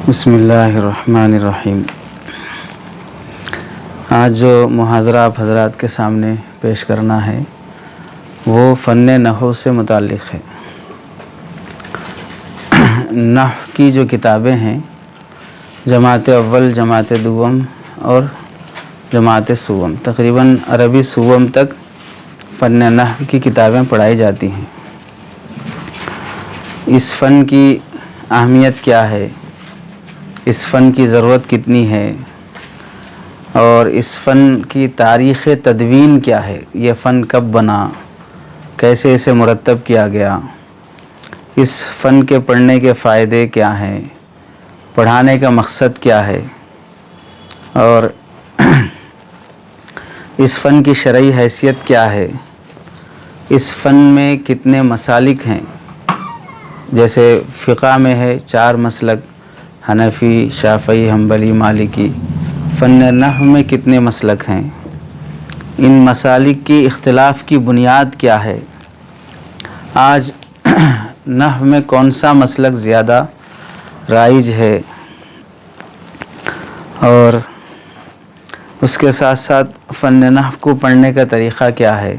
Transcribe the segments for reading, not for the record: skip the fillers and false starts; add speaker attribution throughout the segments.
Speaker 1: بسم اللہ الرحمن الرحیم۔ آج جو محاضرہ آپ حضرات کے سامنے پیش کرنا ہے وہ فن نحو سے متعلق ہے۔ نحو کی جو کتابیں ہیں جماعت اول، جماعت دوم اور جماعت سوم، تقریباً عربی سوم تک فن نحو کی کتابیں پڑھائی جاتی ہیں۔ اس فن کی اہمیت کیا ہے، اس فن کی ضرورت کتنی ہے، اور اس فن کی تاریخ تدوین کیا ہے، یہ فن کب بنا، کیسے اسے مرتب کیا گیا، اس فن کے پڑھنے کے فائدے کیا ہیں، پڑھانے کا مقصد کیا ہے، اور اس فن کی شرعی حیثیت کیا ہے، اس فن میں کتنے مسالک ہیں، جیسے فقہ میں ہے 4 مسلک، حنفی، شافعی، حنبلی، مالکی۔ فن نحو میں کتنے مسلک ہیں، ان مسالک کی اختلاف کی بنیاد کیا ہے، آج نحو میں کون سا مسلک زیادہ رائج ہے، اور اس کے ساتھ ساتھ فن نحو کو پڑھنے کا طریقہ کیا ہے،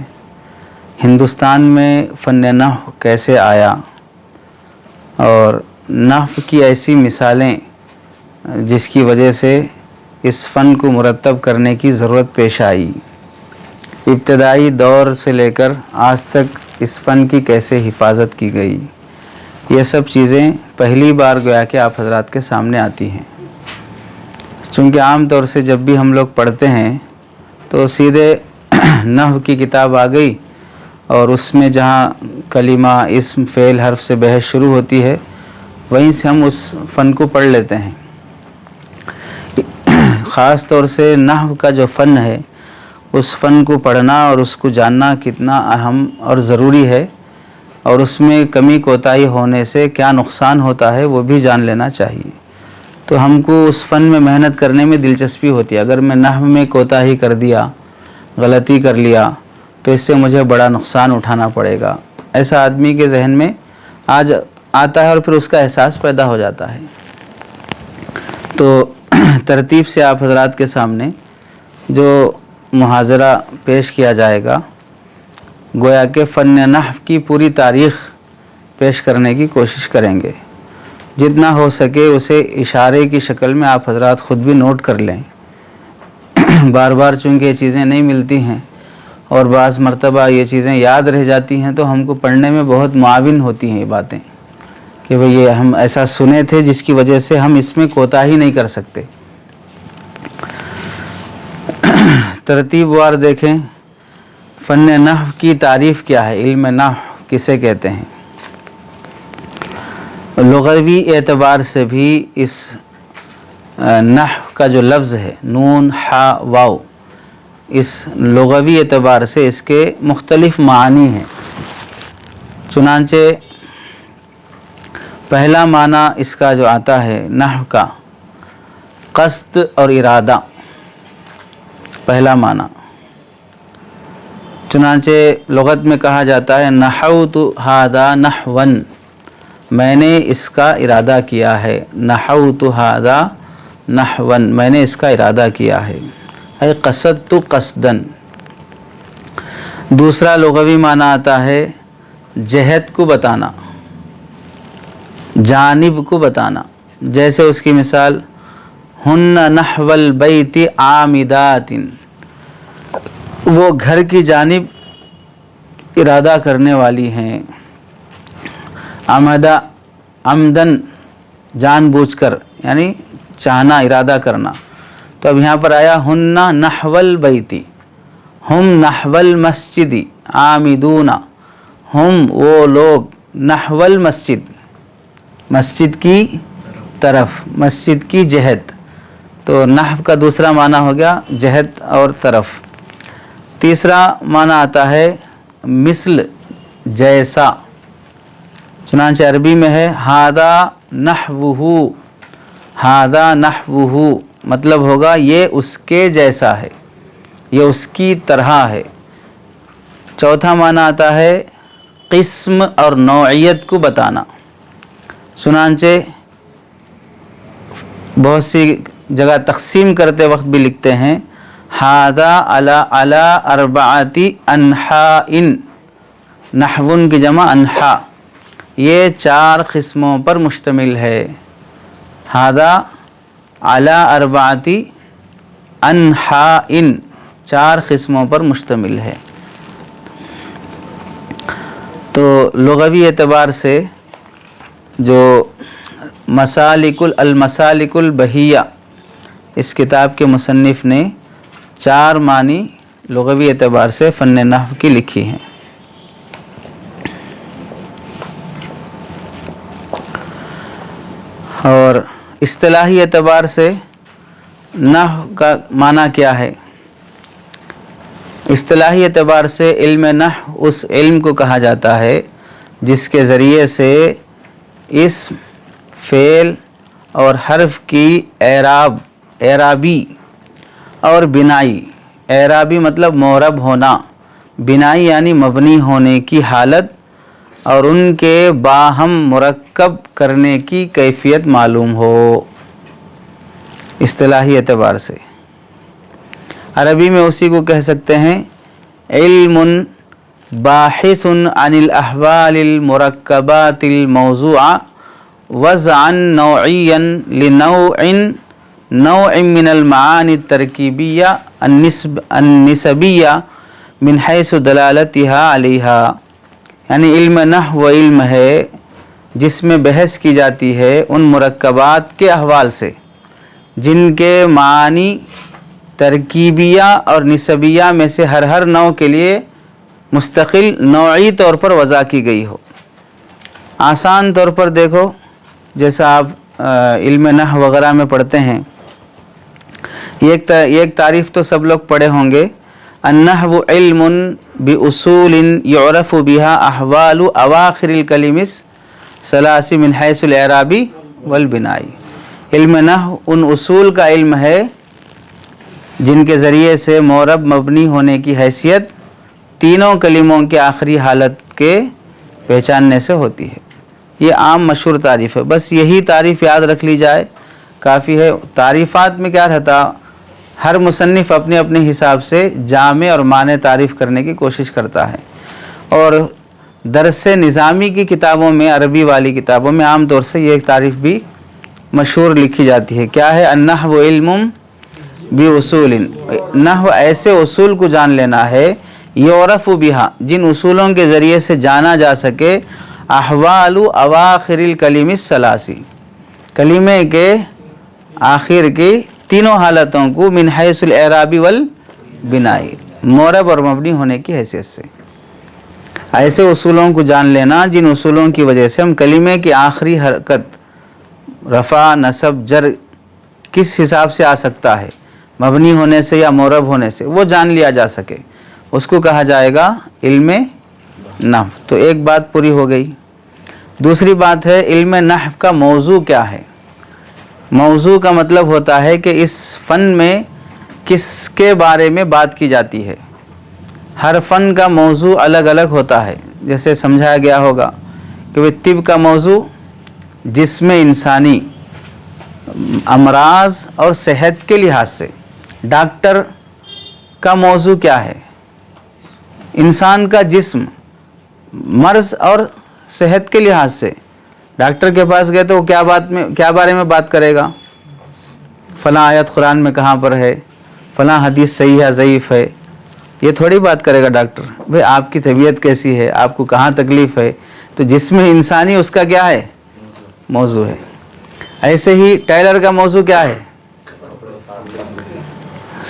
Speaker 1: ہندوستان میں فن نحو کیسے آیا، اور نحو کی ایسی مثالیں جس کی وجہ سے اس فن کو مرتب کرنے کی ضرورت پیش آئی، ابتدائی دور سے لے کر آج تک اس فن کی کیسے حفاظت کی گئی، یہ سب چیزیں پہلی بار گویا کہ آپ حضرات کے سامنے آتی ہیں۔ چونکہ عام طور سے جب بھی ہم لوگ پڑھتے ہیں تو سیدھے نحو کی کتاب آ گئی اور اس میں جہاں کلمہ، اسم، فعل، حرف سے بحث شروع ہوتی ہے وہیں سے ہم اس فن کو پڑھ لیتے ہیں۔ خاص طور سے نحو کا جو فن ہے اس فن کو پڑھنا اور اس کو جاننا کتنا اہم اور ضروری ہے، اور اس میں کمی کوتاہی ہونے سے کیا نقصان ہوتا ہے وہ بھی جان لینا چاہیے۔ تو ہم کو اس فن میں محنت کرنے میں دلچسپی ہوتی ہے۔ اگر میں نحو میں کوتاہی کر دیا، غلطی کر لیا تو اس سے مجھے بڑا نقصان اٹھانا پڑے گا، ایسا آدمی کے ذہن میں آج آتا ہے اور پھر اس کا احساس پیدا ہو جاتا ہے۔ تو ترتیب سے آپ حضرات کے سامنے جو محاضرہ پیش کیا جائے گا گویا کہ فن نحو کی پوری تاریخ پیش کرنے کی کوشش کریں گے، جتنا ہو سکے اسے اشارے کی شکل میں آپ حضرات خود بھی نوٹ کر لیں۔ بار بار چونکہ یہ چیزیں نہیں ملتی ہیں اور بعض مرتبہ یہ چیزیں یاد رہ جاتی ہیں تو ہم کو پڑھنے میں بہت معاون ہوتی ہیں یہ باتیں، کہ بھئی یہ ہم ایسا سنے تھے جس کی وجہ سے ہم اس میں کوتاہی نہیں کر سکتے۔ ترتیب وار دیکھیں، فن نحو کی تعریف کیا ہے، علم نحو کسے کہتے ہیں۔ لغوی اعتبار سے بھی اس نحو کا جو لفظ ہے نون، ہا، واو، اس لغوی اعتبار سے اس کے مختلف معانی ہیں۔ چنانچہ پہلا معنی اس کا جو آتا ہے نحو کا، قصد اور ارادہ، پہلا معنی۔ چنانچہ لغت میں کہا جاتا ہے نحوت ھذا نحوا، میں نے اس کا ارادہ کیا ہے، نحوت ھذا نحوا، میں نے اس کا ارادہ کیا ہے، اے قصدت قصدا۔ دوسرا لغوی معنی آتا ہے جہت کو بتانا، جانب کو بتانا، جیسے اس کی مثال ہن نحو البیت عامدات، وہ گھر کی جانب ارادہ کرنے والی ہیں، عمدہ، عمدن، جان بوجھ کر، یعنی چاہنا، ارادہ کرنا۔ تو اب یہاں پر آیا ہن نحو البیت، ہم نحو المسجد عامدون، ہم وہ لوگ، نحو المسجد، مسجد کی طرف، مسجد کی جہت۔ تو نحو کا دوسرا معنی ہو گیا جہت اور طرف۔ تیسرا معنی آتا ہے مثل، جیسا۔ چنانچہ عربی میں ہے ھذا نحوہ، ھذا نحوہ، مطلب ہوگا یہ اس کے جیسا ہے، یہ اس کی طرح ہے۔ چوتھا معنی آتا ہے قسم اور نوعیت کو بتانا۔ چنانچہ بہت سی جگہ تقسیم کرتے وقت بھی لکھتے ہیں ہاذا علی اربعتی انحاء، نحون کی جمع انحاء، یہ 4 قسموں پر مشتمل ہے. ہاذا علی اربعتی انحاء، 4 قسموں پر مشتمل ہے. تو لغوی اعتبار سے جو المسالک البہیہ اس کتاب کے مصنف نے 4 معنی لغوی اعتبار سے فن نحو کی لکھی ہیں. اور اصطلاحی اعتبار سے نحو کا معنی کیا ہے؟ اصطلاحی اعتبار سے علم نحو اس علم کو کہا جاتا ہے جس کے ذریعے سے اسم، فعل اور حرف کی اعرابی اور بنائی، اعرابی مطلب معرب ہونا، بنائی یعنی مبنی ہونے کی حالت اور ان کے باہم مرکب کرنے کی کیفیت معلوم ہو. اصطلاحی اعتبار سے عربی میں اسی کو کہہ سکتے ہیں علم باحث عن الاحوال المرکبات الموضوعہ وضعا نوعیا لنوع من المعانی الترکیبیہ النسبیہ من حیث دلالتها علیہا. یعنی علم نحو وہ علم ہے جس میں بحث کی جاتی ہے ان مرکبات کے احوال سے جن کے معانی ترکیبیہ اور نسبیہ میں سے ہر نوع کے لیے مستقل نوعی طور پر وضع کی گئی ہو. آسان طور پر دیکھو، جیسا آپ علم نحو وغیرہ میں پڑھتے ہیں، ایک تعریف تو سب لوگ پڑھے ہوں گے، النحو علم باصول یعرف بها احوال اواخر الکلم الثلاث من حیث الاعراب والبناء. علم نحو ان اصول کا علم ہے جن کے ذریعے سے معرب مبنی ہونے کی حیثیت تینوں کلموں کے آخری حالت کے پہچاننے سے ہوتی ہے. یہ عام مشہور تعریف ہے، بس یہی تعریف یاد رکھ لی جائے کافی ہے. تعریفات میں کیا رہتا، ہر مصنف اپنے اپنے حساب سے جامع اور معنی تعریف کرنے کی کوشش کرتا ہے. اور درس نظامی کی کتابوں میں، عربی والی کتابوں میں عام طور سے یہ تعریف بھی مشہور لکھی جاتی ہے. کیا ہے؟ النحو علم باصول، نحو ایسے اصول کو جان لینا ہے یعرف بها، جن اصولوں کے ذریعے سے جانا جا سکے احوال اواخر الکلم الثلاث، کلمے کے آخر کی تینوں حالتوں کو من حیث الاعراب والبناء، معرب اور مبنی ہونے کی حیثیت سے. ایسے اصولوں کو جان لینا جن اصولوں کی وجہ سے ہم کلمے کی آخری حرکت رفع، نصب، جر کس حساب سے آ سکتا ہے، مبنی ہونے سے یا معرب ہونے سے، وہ جان لیا جا سکے، اس کو کہا جائے گا علم نحو. تو ایک بات پوری ہو گئی. دوسری بات ہے علم نحو کا موضوع کیا ہے. موضوع کا مطلب ہوتا ہے کہ اس فن میں کس کے بارے میں بات کی جاتی ہے. ہر فن کا موضوع الگ الگ ہوتا ہے. جیسے سمجھایا گیا ہوگا کہ طب کا موضوع جسم انسانی امراض اور صحت کے لحاظ سے. ڈاکٹر کا موضوع کیا ہے؟ انسان کا جسم، مرض اور صحت کے لحاظ سے. ڈاکٹر کے پاس گئے تو وہ کیا بارے میں بات کرے گا؟ فلاں آیت قرآن میں کہاں پر ہے، فلاں حدیث صحیح ہے ضعیف ہے، یہ تھوڑی بات کرے گا ڈاکٹر. بھئی آپ کی طبیعت کیسی ہے، آپ کو کہاں تکلیف ہے. تو جسم انسانی اس کا کیا ہے؟ موضوع ہے. ایسے ہی ٹیلر کا موضوع کیا ہے؟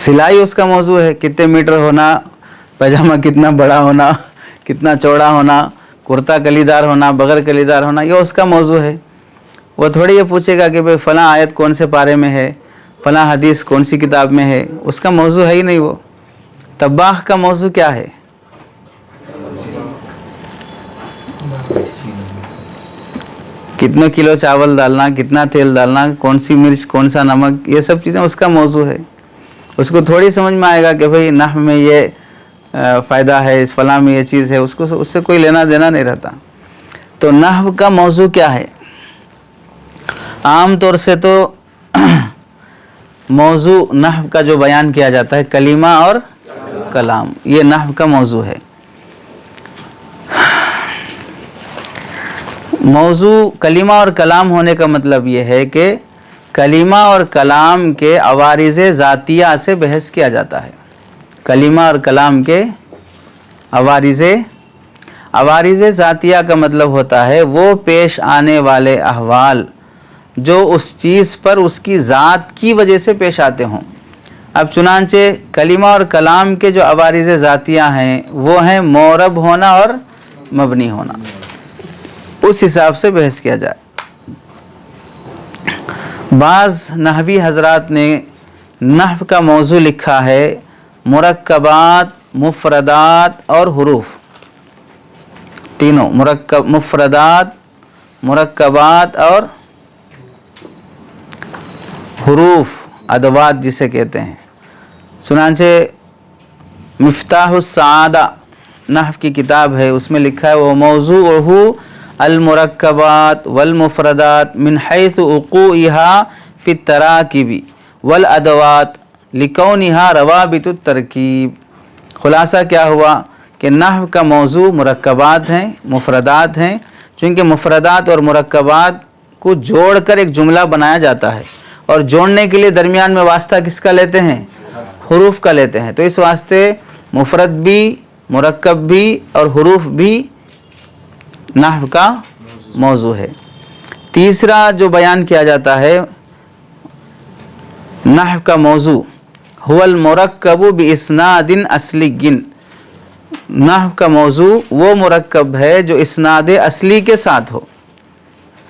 Speaker 1: سلائی اس کا موضوع ہے. کتنے میٹر ہونا، پاجامہ کتنا بڑا ہونا، کتنا چوڑا ہونا، کرتا کلیدار ہونا، بغیر کلیدار ہونا، یہ اس کا موضوع ہے. وہ تھوڑی یہ پوچھے گا کہ بھئی فلاں آیت کون سے پارے میں ہے، فلاں حدیث کون سی کتاب میں ہے. اس کا موضوع ہے ہی نہیں وہ. طباخ کا موضوع کیا ہے؟ کتنے کلو چاول ڈالنا، کتنا تیل ڈالنا، کون سی مرچ، کون سا نمک، یہ سب چیزیں اس کا موضوع ہے. اس کو تھوڑی سمجھ میں آئے گا کہ بھئی نحو میں یہ فائدہ ہے، اس فلاں میں یہ چیز ہے. اس سے کوئی لینا دینا نہیں رہتا. تو نحو کا موضوع کیا ہے؟ عام طور سے تو موضوع نحو کا جو بیان کیا جاتا ہے کلمہ اور کلام، یہ نحو کا موضوع ہے۔ موضوع کلمہ اور کلام ہونے کا مطلب یہ ہے کہ کلمہ اور کلام کے عوارض ذاتیہ سے بحث کیا جاتا ہے۔ کلمہ اور کلام کے عوارض ذاتیہ کا مطلب ہوتا ہے وہ پیش آنے والے احوال جو اس چیز پر اس کی ذات کی وجہ سے پیش آتے ہوں۔ اب چنانچہ کلمہ اور کلام کے جو عوارض ذاتیہ ہیں وہ ہیں معرب ہونا اور مبنی ہونا، اس حساب سے بحث کیا جائے۔ بعض نحوی حضرات نے نحو کا موضوع لکھا ہے مرکبات، مفردات اور حروف، تینوں مفردات، مرکبات اور حروف، ادوات جسے کہتے ہیں۔ چنانچہ مفتاح السعادہ نحو کی کتاب ہے، اس میں لکھا ہے وہ موضوعہ المرکبات والمفردات من حیث وقوعها فی التراکب والادوات لکونها روابط الترکیب۔ خلاصہ کیا ہوا کہ نحو کا موضوع مرکبات ہیں، مفردات ہیں، چونکہ مفردات اور مرکبات کو جوڑ کر ایک جملہ بنایا جاتا ہے، اور جوڑنے کے لیے درمیان میں واسطہ کس کا لیتے ہیں؟ حروف کا لیتے ہیں۔ تو اس واسطے مفرد بھی، مرکب بھی اور حروف بھی نحو کا موضوع ہے۔ تیسرا جو بیان کیا جاتا ہے نحو کا موضوع هو المرکب باسناد اصلی، نحو کا موضوع وہ مرکب ہے جو اسناد اصلی کے ساتھ ہو،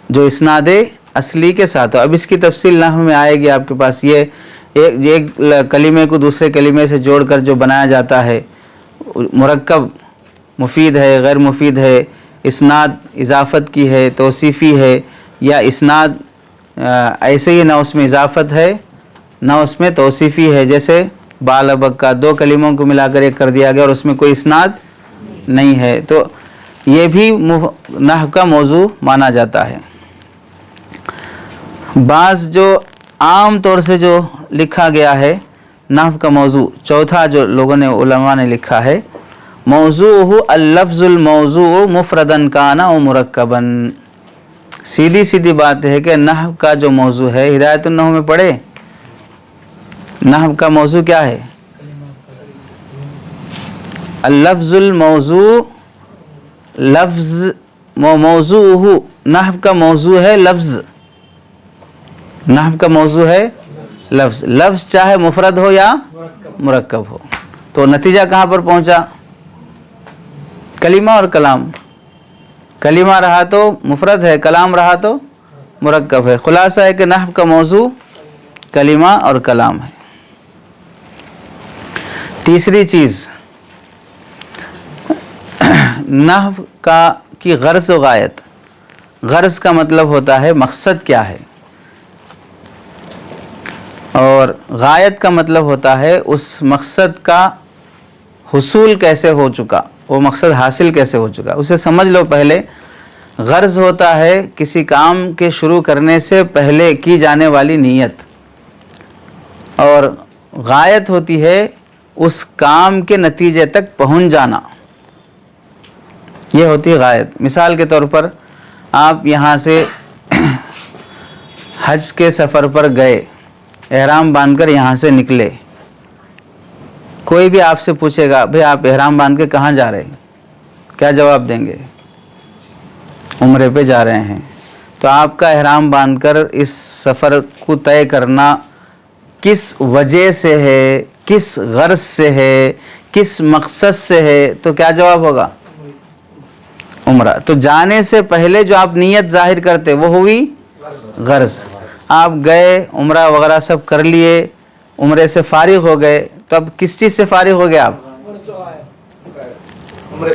Speaker 1: جو اسناد اصلی کے ساتھ ہو۔ اب اس کی تفصیل نحو میں آئے گی آپ کے پاس۔ یہ ایک کلمے کو دوسرے کلمے سے جوڑ کر جو بنایا جاتا ہے مرکب، مفید ہے، غیر مفید ہے، اسناد اضافت کی ہے، توصیفی ہے، یا اسناد ایسے ہی نہ اس میں اضافت ہے نہ اس میں توصیفی ہے، جیسے بال ابک کا دو کلموں کو ملا کر ایک کر دیا گیا اور اس میں کوئی اسناد نہیں ہے، تو یہ بھی نحو کا موضوع مانا جاتا ہے۔ بعض جو عام طور سے جو لکھا گیا ہے نحو کا موضوع، چوتھا جو لوگوں نے علماء نے لکھا ہے موضوع اللفظ الموضوع مفردن کانا و مرکبن۔ سیدھی سیدھی بات ہے کہ نحو کا جو موضوع ہے، ہدایت النحو میں پڑھے، نحو کا موضوع کیا ہے؟ اللفظ الموضوع، لفظ موضوع، نحو کا موضوع ہے لفظ، نحو کا موضوع ہے لفظ، لفظ چاہے مفرد ہو یا مرکب ہو۔ تو نتیجہ کہاں پر پہنچا؟ کلمہ اور کلام، کلمہ رہا تو مفرد ہے، کلام رہا تو مرکب ہے۔ خلاصہ ہے کہ نحو کا موضوع کلمہ اور کلام ہے۔ تیسری چیز نحو کی غرض و غایت۔ غرض کا مطلب ہوتا ہے مقصد کیا ہے، اور غایت کا مطلب ہوتا ہے اس مقصد کا حصول کیسے ہو چکا، وہ مقصد حاصل کیسے ہو چکا، اسے سمجھ لو پہلے۔ غرض ہوتا ہے کسی کام کے شروع کرنے سے پہلے کی جانے والی نیت، اور غایت ہوتی ہے اس کام کے نتیجے تک پہنچ جانا، یہ ہوتی ہے غایت۔ مثال کے طور پر آپ یہاں سے حج کے سفر پر گئے، احرام باندھ کر یہاں سے نکلے، کوئی بھی آپ سے پوچھے گا بھئی آپ احرام باندھ کے کہاں جا رہے ہیں، کیا جواب دیں گے؟ عمرے پہ جا رہے ہیں۔ تو آپ کا احرام باندھ کر اس سفر کو طے کرنا کس وجہ سے ہے، کس غرض سے ہے، کس مقصد سے ہے، تو کیا جواب ہوگا؟ عمرہ۔ تو جانے سے پہلے جو آپ نیت ظاہر کرتے وہ ہوئی غرض۔ آپ گئے، عمرہ وغیرہ سب کر لیے، عمرے سے فارغ ہو گئے، تو اب کس چیز سے فارغ ہو گئے آپ؟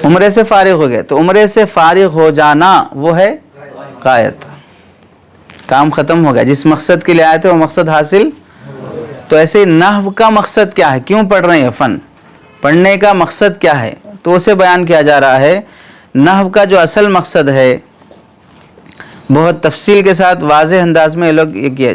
Speaker 1: عمرے سے فارغ ہو گئے۔ تو عمرے سے فارغ ہو جانا وہ ہے غایت، کام ختم ہو گیا، جس مقصد کے لیے آئے تھے وہ مقصد حاصل۔ تو ایسے نحو کا مقصد کیا ہے، کیوں پڑھ رہے ہیں فن، پڑھنے کا مقصد کیا ہے، تو اسے بیان کیا جا رہا ہے۔ نحو کا جو اصل مقصد ہے بہت تفصیل کے ساتھ واضح انداز میں لوگ یہ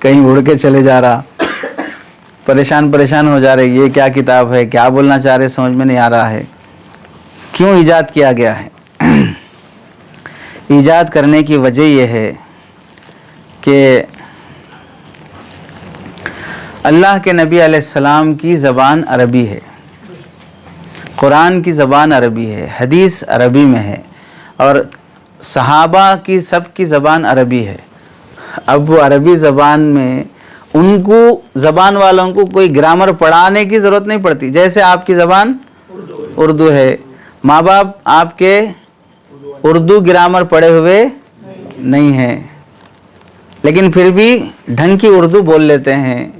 Speaker 1: کہیں اڑ کے چلے جا رہا, پریشان ہو جا رہے, یہ کیا کتاب ہے, کیا بولنا چاہ رہے سمجھ میں نہیں آ رہا ہے. کیوں ایجاد کیا گیا ہے؟ ایجاد کرنے کی وجہ یہ ہے کہ اللہ کے نبی علیہ السلام کی زبان عربی ہے, قرآن کی زبان عربی ہے, حدیث عربی میں ہے, اور صحابہ کی سب کی زبان عربی ہے. اب وہ عربی زبان میں ان کو, زبان والوں کو کوئی گرامر پڑھانے کی ضرورت نہیں پڑتی. جیسے آپ کی زبان اردو ہے, ماں باپ آپ کے اردو گرامر پڑھے ہوئے نہیں ہیں, لیکن پھر بھی ڈھنگ کی اردو بول لیتے ہیں.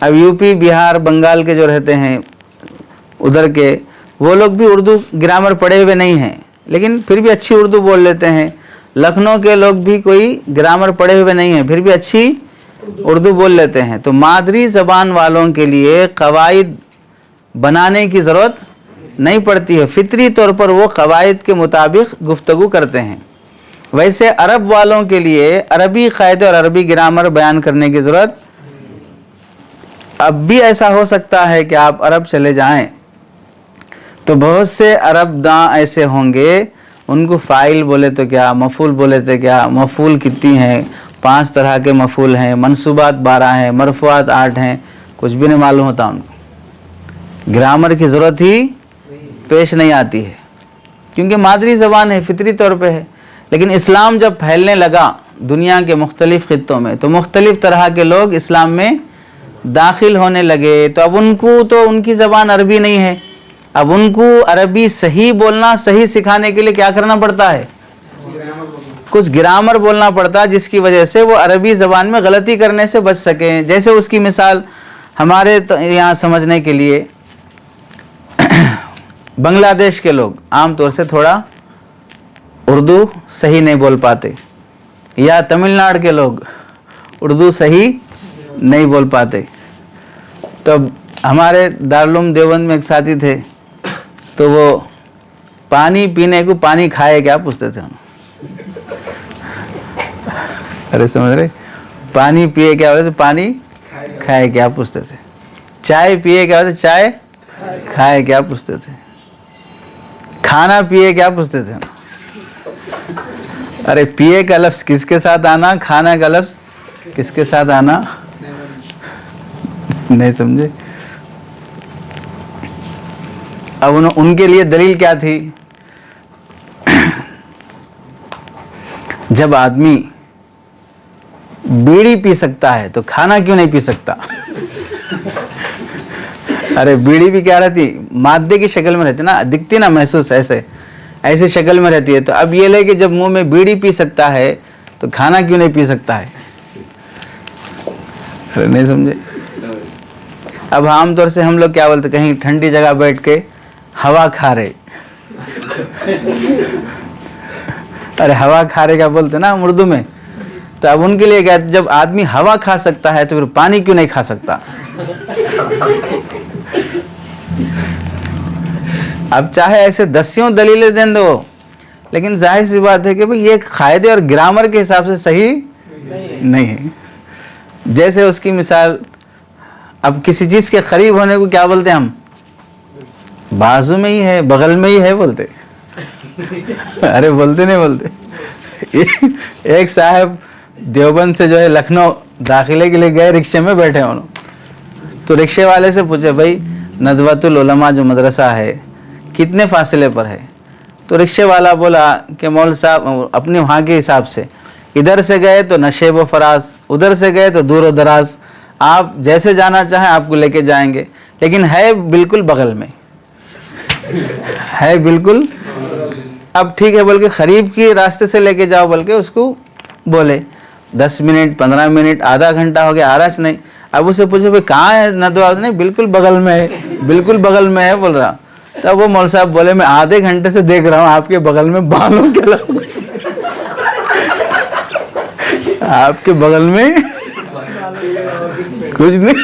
Speaker 1: اب یو پی, بہار, بنگال کے جو رہتے ہیں ادھر کے, وہ لوگ بھی اردو گرامر پڑھے ہوئے نہیں ہیں, لیکن پھر بھی اچھی اردو بول لیتے ہیں. لکھنؤ کے لوگ بھی کوئی گرامر پڑھے ہوئے نہیں ہیں, پھر بھی اچھی اردو بول لیتے ہیں. تو مادری زبان والوں کے لیے قواعد بنانے کی ضرورت نہیں پڑتی ہے, فطری طور پر وہ قواعد کے مطابق گفتگو کرتے ہیں. ویسے عرب والوں کے لیے عربی قاعدے اور عربی گرامر بیان کرنے کی ضرورت, اب بھی ایسا ہو سکتا ہے کہ آپ عرب چلے جائیں تو بہت سے عرب داں ایسے ہوں گے, ان کو فاعل بولے تو کیا, مفعول بولے تو کیا, مفعول کتنی ہیں, 5 طرح کے مفعول ہیں, منصوبات 12 ہیں, مرفوعات 8 ہیں, کچھ بھی نہیں معلوم ہوتا ان کو. گرامر کی ضرورت ہی پیش نہیں آتی ہے, کیونکہ مادری زبان ہے, فطری طور پہ ہے. لیکن اسلام جب پھیلنے لگا دنیا کے مختلف خطوں میں, تو مختلف طرح کے لوگ اسلام میں داخل ہونے لگے. تو اب ان کو تو ان کی زبان عربی نہیں ہے, اب ان کو عربی صحیح بولنا, صحیح سکھانے کے لیے کیا کرنا پڑتا ہے, کچھ گرامر بولنا پڑتا ہے, جس کی وجہ سے وہ عربی زبان میں غلطی کرنے سے بچ سکیں. جیسے اس کی مثال ہمارے یہاں سمجھنے کے لیے, بنگلہ دیش کے لوگ عام طور سے تھوڑا اردو صحیح نہیں بول پاتے, یا تمل ناڈو کے لوگ اردو صحیح نہیں بول پاتے. تو ہمارے دارالعلوم دیوبند میں ایک ساتھی تھے, تو وہ پانی پینے کو پانی کھائے کیا پوچھتے تھے. ارے سمجھ رہے, پانی پیے کیا بولتے, پانی کھائے کیا پوچھتے تھے. چائے پیے کیا بولتے, چائے کھائے کیا پوچھتے تھے. کھانا پیے کیا پوچھتے تھے. ارے پیے کا لفظ کس کے ساتھ آنا, کھانا کا لفظ کس کے ساتھ آنا, نہیں سمجھے. اب ان کے لیے دلیل کیا تھی, جب آدمی بیڑی پی سکتا ہے تو کھانا کیوں نہیں پی سکتا. ارے بیڑی بھی کیا رہتی, مادے کی شکل میں رہتی نا, دکھتی نا, محسوس ایسے شکل میں رہتی ہے. تو اب یہ لے کہ جب منہ میں بیڑی پی سکتا ہے تو کھانا کیوں نہیں پی سکتا ہے. ارے نہیں سمجھے. اب عام طور سے ہم لوگ کیا بولتے, کہیں ٹھنڈی جگہ بیٹھ کے ہوا کھا رہے. ارے ہوا کھا رہے کیا بولتے نا اردو میں. تو اب ان کے لیے کیا, جب آدمی ہوا کھا سکتا ہے تو پھر پانی کیوں نہیں کھا سکتا. اب چاہے ایسے دسیوں دلیلیں دیں دو, لیکن ظاہر سی بات ہے کہ بھئی یہ قاعدے اور گرامر کے حساب سے صحیح نہیں ہے. جیسے اس کی مثال, اب کسی چیز کے قریب ہونے کو کیا بولتے ہیں ہم, بازو میں ہی ہے, بغل میں ہی ہے بولتے. ارے بولتے نہیں بولتے. ایک صاحب دیوبند سے جو ہے لکھنؤ داخلے کے لیے گئے, رکشے میں بیٹھے انہوں, تو رکشے والے سے پوچھے, بھائی ندوۃ العلماء جو مدرسہ ہے کتنے فاصلے پر ہے. تو رکشے والا بولا کہ مول صاحب اپنے وہاں کے حساب سے, ادھر سے گئے تو نشیب و فراز, ادھر سے گئے تو دور و دراز, آپ جیسے جانا چاہیں آپ کو لے کے جائیں گے, لیکن ہے بالکل بغل میں, ہے بالکل. اب ٹھیک ہے بول کے قریب کی راستے سے لے کے جاؤ بول کے اس کو بولے. 10 منٹ 15 منٹ آدھا گھنٹہ ہو گیا, آ رہا نہیں. اب اسے پوچھے بھائی کہاں ہے ندوہ, نہیں بالکل بغل میں ہے, بالکل بغل میں ہے بول رہا. تب وہ مول صاحب بولے, میں آدھے گھنٹے سے دیکھ رہا ہوں آپ کے بغل میں بالوں کے علاوہ آپ کے بغل میں کچھ نہیں.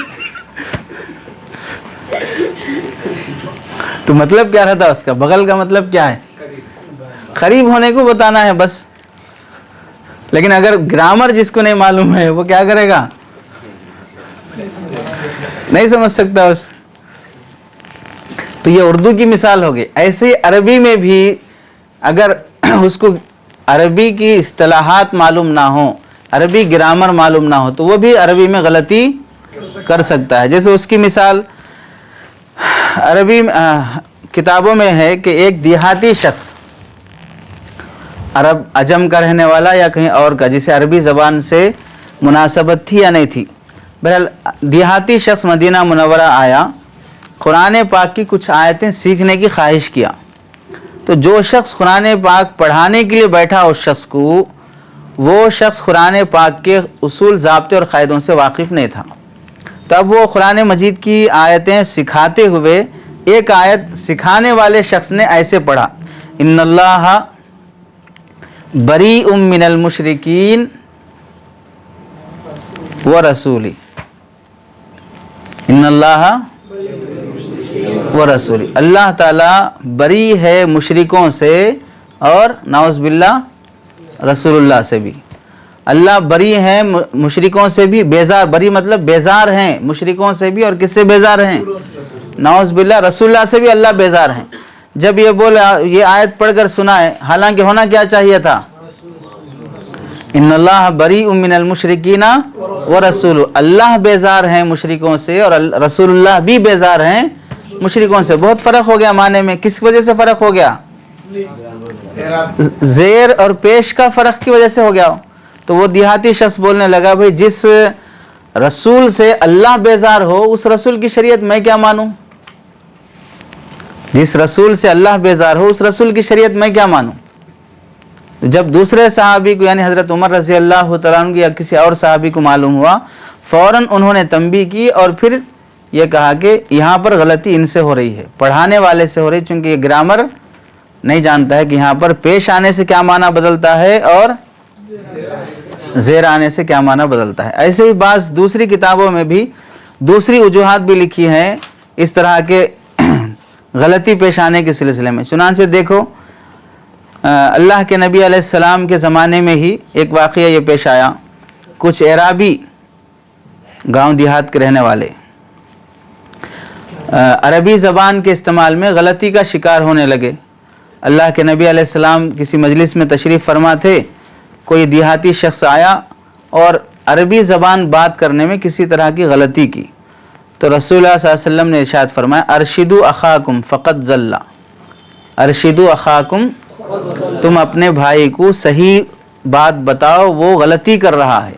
Speaker 1: تو مطلب کیا رہتا اس کا, بغل کا مطلب کیا ہے, قریب ہونے کو بتانا ہے بس. لیکن اگر گرامر جس کو نہیں معلوم ہے وہ کیا کرے گا؟ نہیں سمجھ سکتا اس. تو یہ اردو کی مثال ہوگی. ایسے ہی عربی میں بھی اگر اس کو عربی کی اصطلاحات معلوم نہ ہوں، عربی گرامر معلوم نہ ہو، تو وہ بھی عربی میں غلطی کر سکتا ہے. جیسے اس کی مثال عربی کتابوں میں ہے کہ ایک دیہاتی شخص، عرب عجم کا رہنے والا یا کہیں اور کا، جسے عربی زبان سے مناسبت تھی یا نہیں تھی، بہرحال دیہاتی شخص مدینہ منورہ آیا، قرآن پاک کی کچھ آیتیں سیکھنے کی خواہش کیا. تو جو شخص قرآن پاک پڑھانے کے لیے بیٹھا اس شخص کو، وہ شخص قرآن پاک کے اصول، ضابطے اور قاعدوں سے واقف نہیں تھا. تب وہ قرآن مجید کی آیتیں سکھاتے ہوئے ایک آیت سکھانے والے شخص نے ایسے پڑھا، ان اللہ بریء من المشرکین ورسولی، ان اللہ ورسولی، اللہ تعالی بری ہے مشرکوں سے اور نعوذ باللہ رسول اللہ سے بھی. اللہ بری ہیں مشرکوں سے بھی، بیزار، بری مطلب بیزار ہیں مشرکوں سے بھی، اور کس سے بیزار ہیں؟ نعوذ باللہ رسول اللہ سے بھی اللہ بیزار ہیں. جب یہ بولا، یہ آیت پڑھ کر سنائے، حالانکہ ہونا کیا چاہیے تھا؟ ان اللہ بریء من المشرکین ورسول، اللہ بیزار ہیں مشرکوں سے اور رسول اللہ بھی بیزار ہیں مشرکوں سے. بہت فرق ہو گیا معنی میں. کس وجہ سے فرق ہو گیا؟ زیر اور پیش کا فرق کی وجہ سے ہو گیا. تو وہ دیہاتی شخص بولنے لگا، بھئی جس رسول سے اللہ بیزار ہو اس رسول کی شریعت میں کیا مانوں؟ جس رسول سے اللہ بیزار ہو اس رسول کی شریعت میں کیا مانوں؟ جب دوسرے صحابی کو یعنی حضرت عمر رضی اللہ تعالیٰ عنہ یا کسی اور صحابی کو معلوم ہوا، فوراً انہوں نے تنبیہ کی اور پھر یہ کہا کہ یہاں پر غلطی ان سے ہو رہی ہے، پڑھانے والے سے ہو رہی، چونکہ یہ گرامر نہیں جانتا ہے کہ یہاں پر پیش آنے سے کیا معنی بدلتا ہے اور زیر آنے سے کیا معنی بدلتا ہے. ایسے ہی بعض دوسری کتابوں میں بھی دوسری وجوہات بھی لکھی ہیں اس طرح کے غلطی پیش آنے کے سلسلے میں. چنانچہ دیکھو اللہ کے نبی علیہ السلام کے زمانے میں ہی ایک واقعہ یہ پیش آیا. کچھ اعرابی گاؤں دیہات کے رہنے والے عربی زبان کے استعمال میں غلطی کا شکار ہونے لگے. اللہ کے نبی علیہ السلام کسی مجلس میں تشریف فرما تھے، کوئی دیہاتی شخص آیا اور عربی زبان بات کرنے میں کسی طرح کی غلطی کی. تو رسول اللہ صلی اللہ علیہ وسلم نے ارشاد فرمایا، ارشدوا اخاکم فقد ضل، ارشدوا اخاکم، تم اپنے بھائی کو صحیح بات بتاؤ، وہ غلطی کر رہا ہے،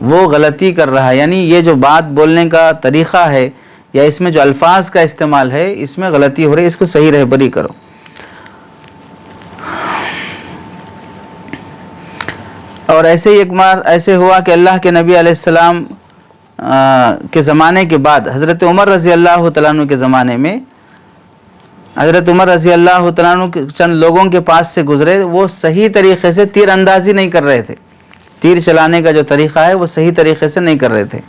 Speaker 1: وہ غلطی کر رہا ہے. یعنی یہ جو بات بولنے کا طریقہ ہے یا اس میں جو الفاظ کا استعمال ہے اس میں غلطی ہو رہی ہے، اس کو صحیح رہبری کرو. اور ایسے ہی ایک بار ایسے ہوا کہ اللہ کے نبی علیہ السلام کے زمانے کے بعد حضرت عمر رضی اللہ تعالیٰ عنہ کے زمانے میں حضرت عمر رضی اللہ تعالیٰ عنہ چند لوگوں کے پاس سے گزرے، وہ صحیح طریقے سے تیر اندازی نہیں کر رہے تھے، تیر چلانے کا جو طریقہ ہے وہ صحیح طریقے سے نہیں کر رہے تھے.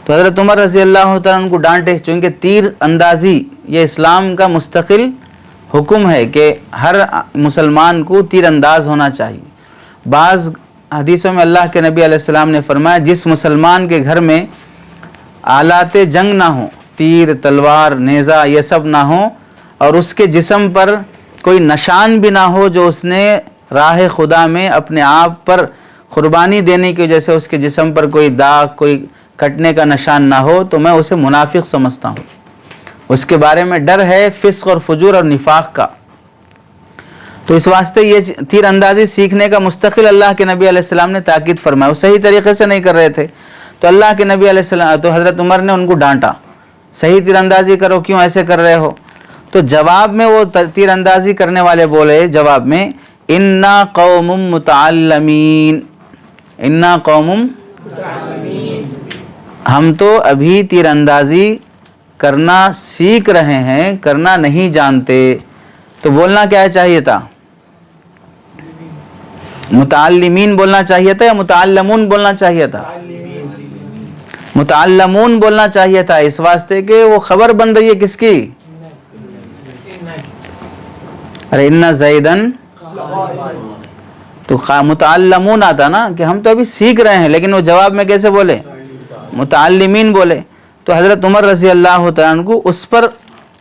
Speaker 1: تو حضرت عمر رضی اللہ تعالیٰ عنہ کو ڈانٹے، چونکہ تیر اندازی یہ اسلام کا مستقل حکم ہے کہ ہر مسلمان کو تیر انداز ہونا چاہیے. بعض حدیثوں میں اللہ کے نبی علیہ السلام نے فرمایا، جس مسلمان کے گھر میں آلات جنگ نہ ہوں، تیر، تلوار، نیزہ یہ سب نہ ہوں، اور اس کے جسم پر کوئی نشان بھی نہ ہو جو اس نے راہ خدا میں اپنے آپ پر قربانی دینے کی وجہ سے اس کے جسم پر کوئی داغ، کوئی کٹنے کا نشان نہ ہو، تو میں اسے منافق سمجھتا ہوں. اس کے بارے میں ڈر ہے فسق اور فجور اور نفاق کا. تو اس واسطے یہ تیر اندازی سیکھنے کا مستقل اللہ کے نبی علیہ السلام نے تاکید فرمایا. وہ صحیح طریقے سے نہیں کر رہے تھے، تو اللہ کے نبی علیہ السلام تو حضرت عمر نے ان کو ڈانٹا، صحیح تیر اندازی کرو، کیوں ایسے کر رہے ہو؟ تو جواب میں وہ تیر اندازی کرنے والے بولے جواب میں، انا قوم متعلمین، انا قوم، ہم تو ابھی تیر اندازی کرنا سیکھ رہے ہیں، کرنا نہیں جانتے. تو بولنا کیا چاہیے تھا؟ متعلمین بولنا چاہیے تھا یا متعلمون بولنا چاہیے تھا؟ متعلمون بولنا چاہیے تھا، اس واسطے کہ وہ خبر بن رہی ہے کس کی؟ ارے ان زیدن، تو متعلمون آتا نا کہ ہم تو ابھی سیکھ رہے ہیں، لیکن وہ جواب میں کیسے بولے؟ متعلمین بولے. تو حضرت عمر رضی اللہ تعالیٰ عنہ کو اس پر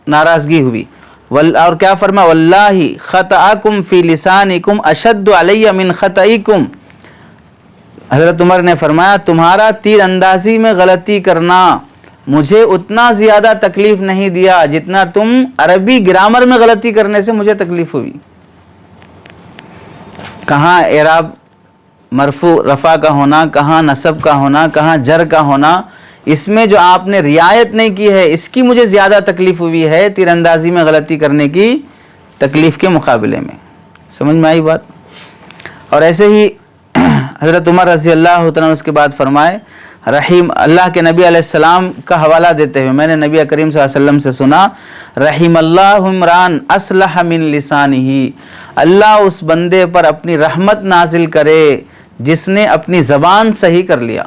Speaker 1: ناراضگی ہوئی، اور کیا فرمایا؟ واللہ خطأکم فی لسانکم اشد علی من خطئکم. حضرت عمر نے فرمایا تمہارا تیر اندازی میں غلطی کرنا مجھے اتنا زیادہ تکلیف نہیں دیا جتنا تم عربی گرامر میں غلطی کرنے سے مجھے تکلیف ہوئی. کہاں اعراب مرفوع رفع کا ہونا، کہاں نصب کا ہونا، کہاں جر کا ہونا، اس میں جو آپ نے رعایت نہیں کی ہے اس کی مجھے زیادہ تکلیف ہوئی ہے تیر اندازی میں غلطی کرنے کی تکلیف کے مقابلے میں. سمجھ میں آئی بات؟ اور ایسے ہی حضرت عمر رضی اللہ تعالیٰ اس کے بعد فرمائے، رحیم اللہ کے نبی علیہ السلام کا حوالہ دیتے ہوئے میں نے نبی کریم صلی اللہ علیہ وسلم سے سنا، رحم اللہ عمران اصلح من لسانہ، اللہ اس بندے پر اپنی رحمت نازل کرے جس نے اپنی زبان صحیح کر لیا.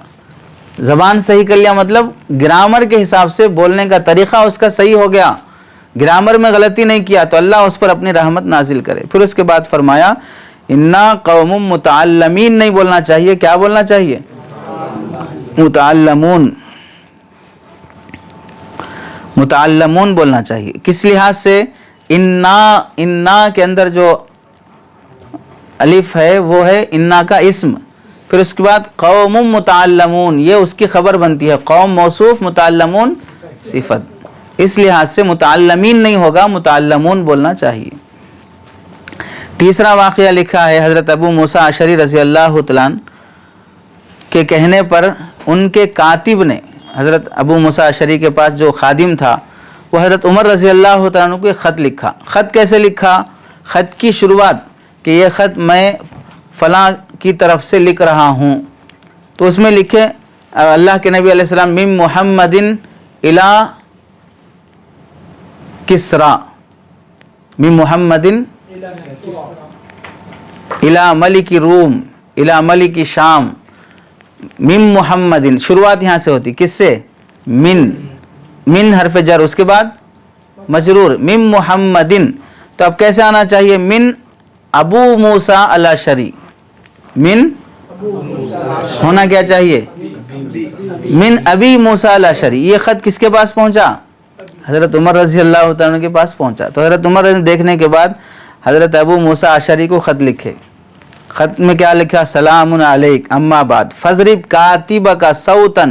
Speaker 1: زبان صحیح کر لیا مطلب گرامر کے حساب سے بولنے کا طریقہ اس کا صحیح ہو گیا، گرامر میں غلطی نہیں کیا، تو اللہ اس پر اپنی رحمت نازل کرے. پھر اس کے بعد فرمایا انا قوم متعلمین نہیں بولنا چاہیے، کیا بولنا چاہیے؟ متعلمون. متعلمون بولنا چاہیے. کس لحاظ سے؟ انا کے اندر جو الف ہے وہ ہے انا کا اسم، پھر اس کے بعد قوم متعلمون یہ اس کی خبر بنتی ہے، قوم موصوف متعلمون صفت، اس لحاظ سے متعلمین نہیں ہوگا، متعلمون بولنا چاہیے. تیسرا واقعہ لکھا ہے حضرت ابو موسیٰ اشعری رضی اللہ تعالیٰ عنہ کے کہنے پر ان کے کاتب نے حضرت ابو موسیٰ اشعری کے پاس جو خادم تھا وہ حضرت عمر رضی اللہ تعالیٰ عنہ کو ایک خط لکھا. خط کیسے لکھا؟ خط کی شروعات کہ یہ خط میں فلاں کی طرف سے لکھ رہا ہوں، تو اس میں لکھے اللہ کے نبی علیہ السلام من محمد الی کسرا، من محمد الی ملک روم الی ملک شام، من محمد شروعات یہاں سے ہوتی، کس سے؟ من حرف جر، اس کے بعد مجرور، من محمد. تو اب کیسے آنا چاہیے؟ من ابو موسیٰ الاشعری، من ہونا کیا چاہیے؟ من ابی موسیٰ الاشعری. یہ خط کس کے پاس پہنچا؟ حضرت عمر رضی اللہ تعالیٰ کے پاس پہنچا. تو حضرت عمر نے دیکھنے کے بعد حضرت ابو موسیٰ اشعری کو خط لکھے. خط میں کیا لکھا؟ سلام علیک اما بعد فضرب کاتبک صوتا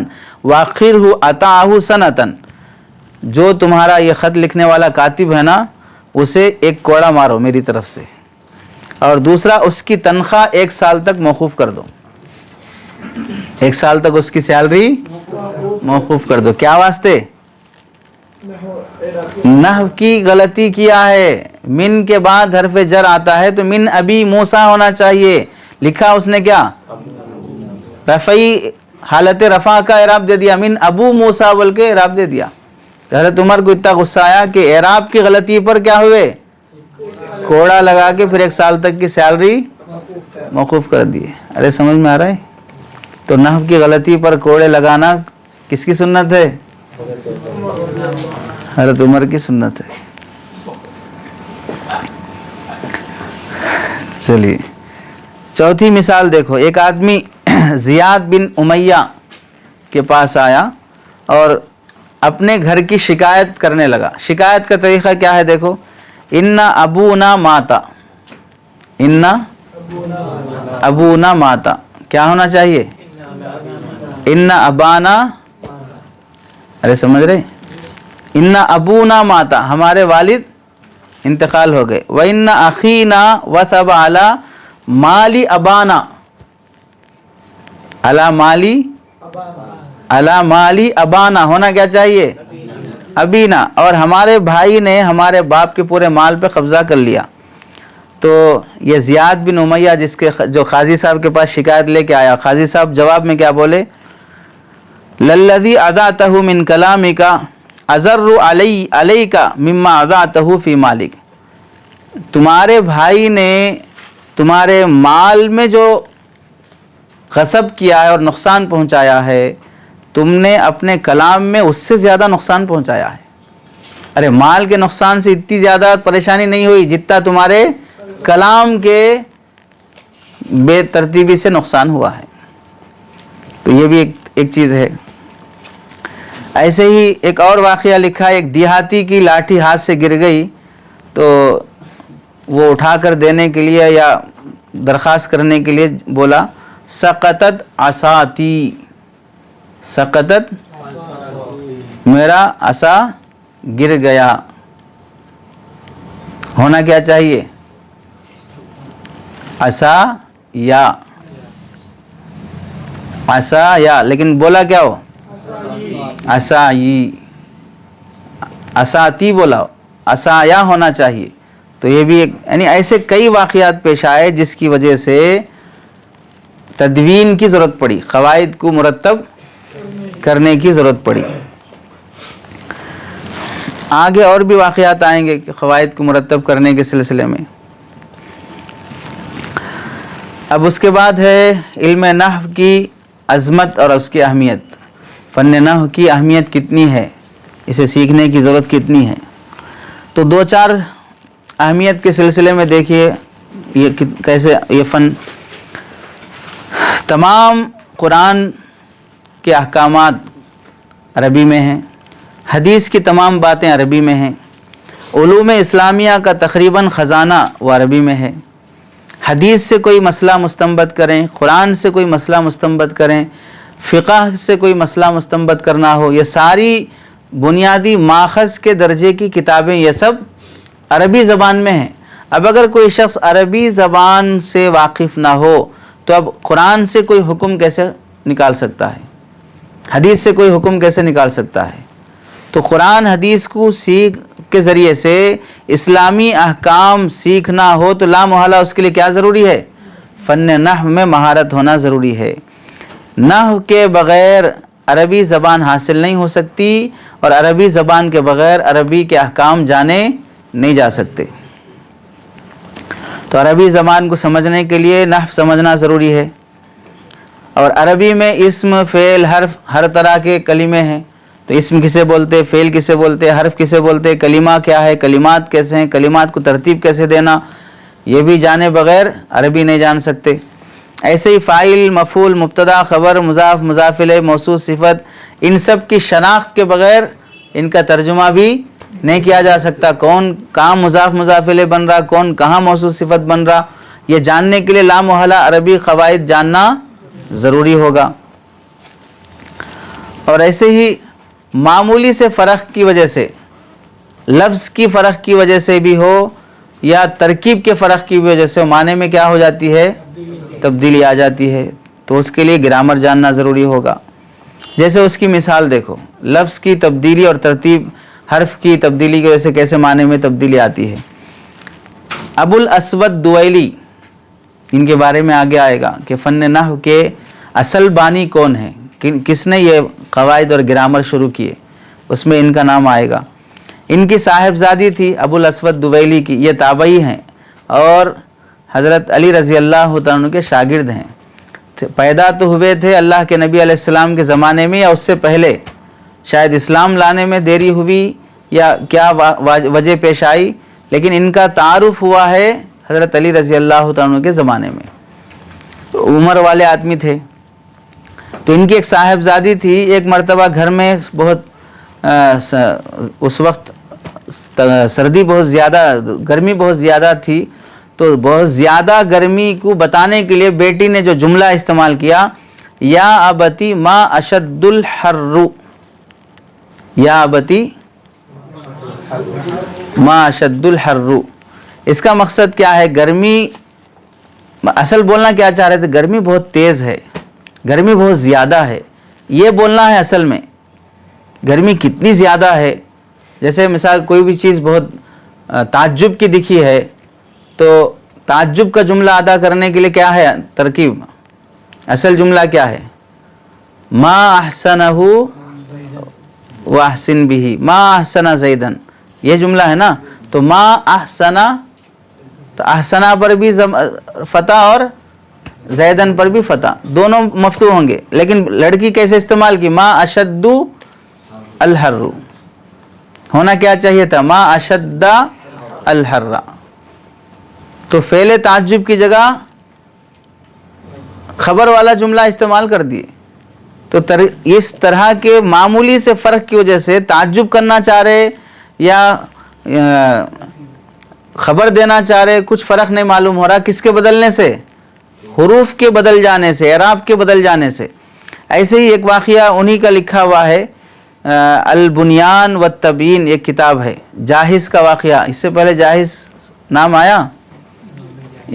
Speaker 1: واخرہ اتاہ سنتن. جو تمہارا یہ خط لکھنے والا کاتب ہے نا اسے ایک کوڑا مارو میری طرف سے، اور دوسرا اس کی تنخواہ 1 سال تک موقوف کر دو، 1 سال تک اس کی سیلری موقوف کر دو. کیا واسطے؟ نحو کی غلطی کیا ہے، من کے بعد حرف جر آتا ہے تو من ابی موسیٰ ہونا چاہیے، لکھا اس نے کیا؟ رفعی حالت رفع کا اعراب دے دیا، من ابو موسیٰ بول کے اعراب دے دیا. حضرت عمر کو اتنا غصہ آیا کہ اعراب کی غلطی پر کیا ہوئے؟ کوڑا لگا کے پھر 1 سال تک کی سیلری موقوف کر دیے. ارے سمجھ میں آ رہا ہے؟ تو نحو کی غلطی پر کوڑے لگانا کس کی سنت ہے؟ حضرت عمر کی سنت ہے. چلیے چوتھی مثال دیکھو. ایک آدمی زیاد بن امیہ کے پاس آیا اور اپنے گھر کی شکایت کرنے لگا. شکایت کا طریقہ کیا ہے دیکھو، ان ابونا ماتا، ان ابونا ماتا، کیا ہونا چاہیے؟ ان ابانا، ارے سمجھ رہے؟ ان ابونا ماتا، ہمارے والد انتقال ہو گئے. وَإِنَّ أَخِينَا وَثَبَ عَلَى مَالِ أَبَانَا، عَلَى مَالِ أَبَانَا ہونا کیا چاہیے؟ ابینا. اور ہمارے بھائی نے ہمارے باپ کے پورے مال پہ قبضہ کر لیا. تو یہ زیاد بن امیہ جو قاضی صاحب کے پاس شکایت لے کے آیا، قاضی صاحب جواب میں کیا بولے؟ للذی اذعتہ من کلامک اضر علیک مما اذعتہ فی مالک. تمہارے بھائی نے تمہارے مال میں جو غصب کیا ہے اور نقصان پہنچایا ہے، تم نے اپنے کلام میں اس سے زیادہ نقصان پہنچایا ہے. ارے مال کے نقصان سے اتنی زیادہ پریشانی نہیں ہوئی جتنا تمہارے کلام کے بے ترتیبی سے نقصان ہوا ہے. تو یہ بھی ایک چیز ہے. ایسے ہی ایک اور واقعہ لکھا ہے، ایک دیہاتی کی لاٹھی ہاتھ سے گر گئی تو وہ اٹھا کر دینے کے لیے یا درخواست کرنے کے لیے بولا سقطت عصاتی، سقطت میرا عصا گر گیا. ہونا کیا چاہیے؟ عصا یا، عصا یا، لیکن بولا کیا ہو؟ عصایی، عصاتی بولا، عصا یا ہونا چاہیے. تو یہ بھی ایک، یعنی ایسے کئی واقعات پیش آئے جس کی وجہ سے تدوین کی ضرورت پڑی، قواعد کو مرتب کرنے کی ضرورت پڑی. آگے اور بھی واقعات آئیں گے کہ قواعد کو مرتب کرنے کے سلسلے میں. اب اس کے بعد ہے علم نحو کی عظمت اور اس کی اہمیت. فن نحو کی اہمیت کتنی ہے، اسے سیکھنے کی ضرورت کتنی ہے. تو دو چار اہمیت کے سلسلے میں دیکھیے یہ کیسے یہ فن. تمام قرآن کے احکامات عربی میں ہیں، حدیث کی تمام باتیں عربی میں ہیں، علوم اسلامیہ کا تقریباً خزانہ وہ عربی میں ہے. حدیث سے کوئی مسئلہ مستنبط کریں، قرآن سے کوئی مسئلہ مستنبط کریں، فقہ سے کوئی مسئلہ مستنبط کرنا ہو، یہ ساری بنیادی ماخذ کے درجے کی کتابیں یہ سب عربی زبان میں ہیں. اب اگر کوئی شخص عربی زبان سے واقف نہ ہو تو اب قرآن سے کوئی حکم کیسے نکال سکتا ہے، حدیث سے کوئی حکم کیسے نکال سکتا ہے. تو قرآن حدیث کو سیکھ کے ذریعے سے اسلامی احکام سیکھنا ہو تو لا محالہ اس کے لیے کیا ضروری ہے؟ فن نحو میں مہارت ہونا ضروری ہے. نحو کے بغیر عربی زبان حاصل نہیں ہو سکتی اور عربی زبان کے بغیر عربی کے احکام جانے نہیں جا سکتے. تو عربی زبان کو سمجھنے کے لیے نحو سمجھنا ضروری ہے. اور عربی میں اسم، فعل، حرف ہر طرح کے کلمے ہیں. تو اسم کسے بولتے، فعل کسے بولتے، حرف کسے بولتے، کلمہ کیا ہے، کلمات کیسے ہیں، کلمات کو ترتیب کیسے دینا، یہ بھی جانے بغیر عربی نہیں جان سکتے. ایسے ہی فاعل، مفعول، مبتدا، خبر، مضاف، مضاف الیہ، موصوف، صفت، ان سب کی شناخت کے بغیر ان کا ترجمہ بھی نہیں کیا جا سکتا. کون کہاں مضاف مضاف الیہ بن رہا، کون کہاں موصوف صفت بن رہا، یہ جاننے کے لیے لا محالہ عربی قواعد جاننا ضروری ہوگا. اور ایسے ہی معمولی سے فرق کی وجہ سے، لفظ کی فرق کی وجہ سے بھی ہو یا ترکیب کے فرق کی وجہ سے معنی میں کیا ہو جاتی ہے؟ تبدیلی آ جاتی ہے. تو اس کے لیے گرامر جاننا ضروری ہوگا. جیسے اس کی مثال دیکھو، لفظ کی تبدیلی اور ترتیب، حرف کی تبدیلی کی وجہ سے کیسے معنی میں تبدیلی آتی ہے. ابو الاسود دوئلی، ان کے بارے میں آگے آئے گا کہ فن نحو کے اصل بانی کون ہیں، کس نے یہ قواعد اور گرامر شروع کیے، اس میں ان کا نام آئے گا. ان کی صاحبزادی تھی ابو الاسود دوئلی کی. یہ تابعی ہیں اور حضرت علی رضی اللہ عنہ کے شاگرد ہیں. پیدا تو ہوئے تھے اللہ کے نبی علیہ السلام کے زمانے میں یا اس سے پہلے، شاید اسلام لانے میں دیری ہوئی یا کیا وجہ پیش آئی، لیکن ان کا تعارف ہوا ہے حضرت علی رضی اللہ عنہ کے زمانے میں. عمر والے آدمی تھے. تو ان کی ایک صاحبزادی تھی. ایک مرتبہ گھر میں بہت اس وقت سردی بہت زیادہ، گرمی بہت زیادہ تھی. تو بہت زیادہ گرمی کو بتانے کے لیے بیٹی نے جو جملہ استعمال کیا، یا ابتی ما اشد الحر، یا ابتی ما اشد الحر. اس کا مقصد کیا ہے؟ گرمی، اصل بولنا کیا چاہ رہے تھے؟ گرمی بہت تیز ہے، گرمی بہت زیادہ ہے، یہ بولنا ہے اصل میں. گرمی کتنی زیادہ ہے، جیسے مثال کوئی بھی چیز بہت تعجب کی دکھی ہے تو تعجب کا جملہ ادا کرنے کے لیے کیا ہے ترکیب؟ اصل جملہ کیا ہے؟ ما احسنہ واحسن بہ، ما احسن زیدن، یہ جملہ ہے نا. تو ما احسنہ، تو احسنہ پر بھی فتح اور زیدن پر بھی فتح، دونوں مفتوح ہوں گے. لیکن لڑکی کیسے استعمال کی؟ ما اشد الحر. ہونا کیا چاہیے تھا؟ ما اشد الحر. تو فعل تعجب کی جگہ خبر والا جملہ استعمال کر دیے. تو اس طرح کے معمولی سے فرق کی وجہ سے تعجب کرنا چاہ رہے یا خبر دینا چاہ رہے, کچھ فرق نہیں معلوم ہو رہا. کس کے بدلنے سے؟ حروف کے بدل جانے سے, اعراب کے بدل جانے سے. ایسے ہی ایک واقعہ انہی کا لکھا ہوا ہے, البنیان والتبیین ایک کتاب ہے, جاحظ کا واقعہ. اس سے پہلے جاحظ نام آیا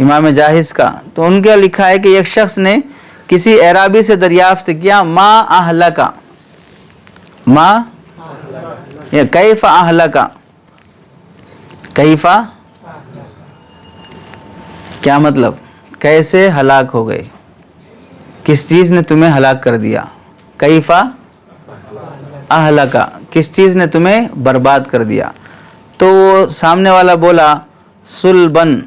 Speaker 1: امام جاحظ کا. تو ان کا لکھا ہے کہ ایک شخص نے کسی اعرابی سے دریافت کیا, ما اہلکا, ما یا کیف اہلکا, کیفا کیا مطلب, کیسے ہلاک ہو گئے, کس چیز نے تمہیں ہلاک کر دیا. کیفا اہلکا, کس چیز نے تمہیں برباد کر دیا. تو سامنے والا بولا سلبن,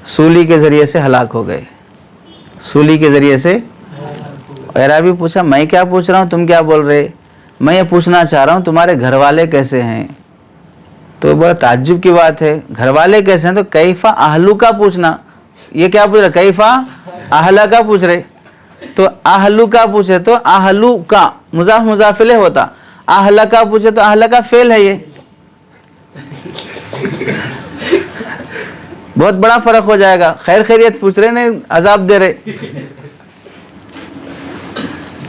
Speaker 1: سولی کے ذریعے سے ہلاک ہو گئے, سولی کے ذریعے سے. اعرابی پوچھا میں کیا پوچھ رہا ہوں, تم کیا بول رہے؟ میں یہ پوچھنا چاہ رہا ہوں تمہارے گھر والے کیسے ہیں. تو بڑا تعجب کی بات ہے, گھر والے کیسے ہیں؟ تو کیفا اہلو کا پوچھنا, یہ کیا پوچھ رہے, کیفا اہلا کا پوچھ رہے. تو اہلو کا پوچھے تو اہلو کا مضاف مضاف الیہ ہوتا, اہلا کا پوچھے تو اہلا کا فعل ہے. یہ بہت بڑا فرق ہو جائے گا. خیر خیریت پوچھ رہے, نہیں عذاب دے رہے.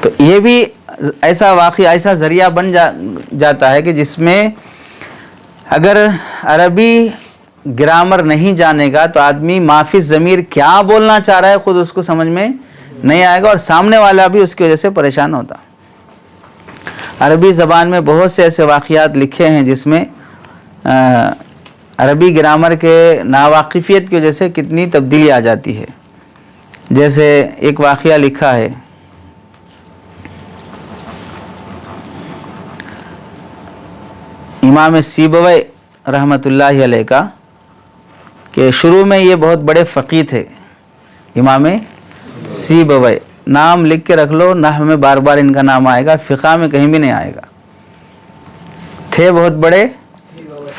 Speaker 1: تو یہ بھی ایسا واقعہ, ایسا ذریعہ بن جاتا ہے کہ جس میں اگر عربی گرامر نہیں جانے گا تو آدمی معافی ضمیر کیا بولنا چاہ رہا ہے خود اس کو سمجھ میں نہیں آئے گا, اور سامنے والا بھی اس کی وجہ سے پریشان ہوتا. عربی زبان میں بہت سے ایسے واقعات لکھے ہیں جس میں عربی گرامر کے ناواقفیت کی وجہ سے کتنی تبدیلی آ جاتی ہے. جیسے ایک واقعہ لکھا ہے, امام سیبوی رحمۃ اللہ علیہ کا, کہ شروع میں یہ بہت بڑے فقیہ تھے. امام سیبوی نام لکھ کے رکھ لو, نحو میں بار بار ان کا نام آئے گا, فقہ میں کہیں بھی نہیں آئے گا. تھے بہت بڑے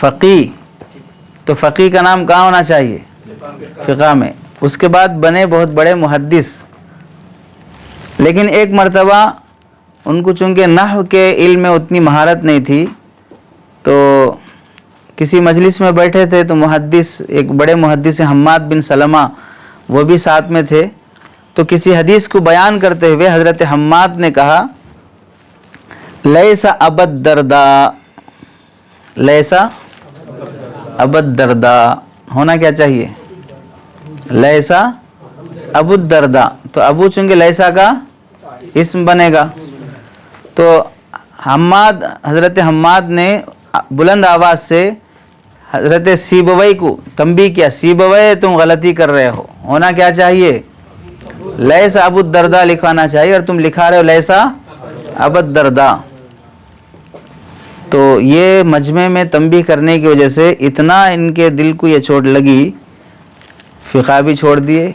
Speaker 1: فقیہ. تو فقیہ کا نام کہاں ہونا چاہیے؟ فقہ میں. اس کے بعد بنے بہت بڑے محدث. لیکن ایک مرتبہ ان کو چونکہ نحو کے علم میں اتنی مہارت نہیں تھی, تو کسی مجلس میں بیٹھے تھے تو محدث, ایک بڑے محدث حماد بن سلمہ وہ بھی ساتھ میں تھے. تو کسی حدیث کو بیان کرتے ہوئے حضرت حماد نے کہا لیسا ابد دردا, لیسا ابد دردا ہونا کیا چاہیے, لیسا ابو الدرداء. تو ابو چونکہ لیسا کا اسم بنے گا. تو حماد, حضرت حماد نے بلند آواز سے حضرت سیبوی کو تنبیہ کیا, سیبوی تم غلطی کر رہے ہو, ہونا کیا چاہیے, لیسا ابو الدرداء لکھوانا چاہیے, اور تم لکھا رہے ہو لیسا ابو الدرداء. تو یہ مجمع میں تنبیہ کرنے کی وجہ سے اتنا ان کے دل کو یہ چوٹ لگی, فقہ بھی چھوڑ دیے,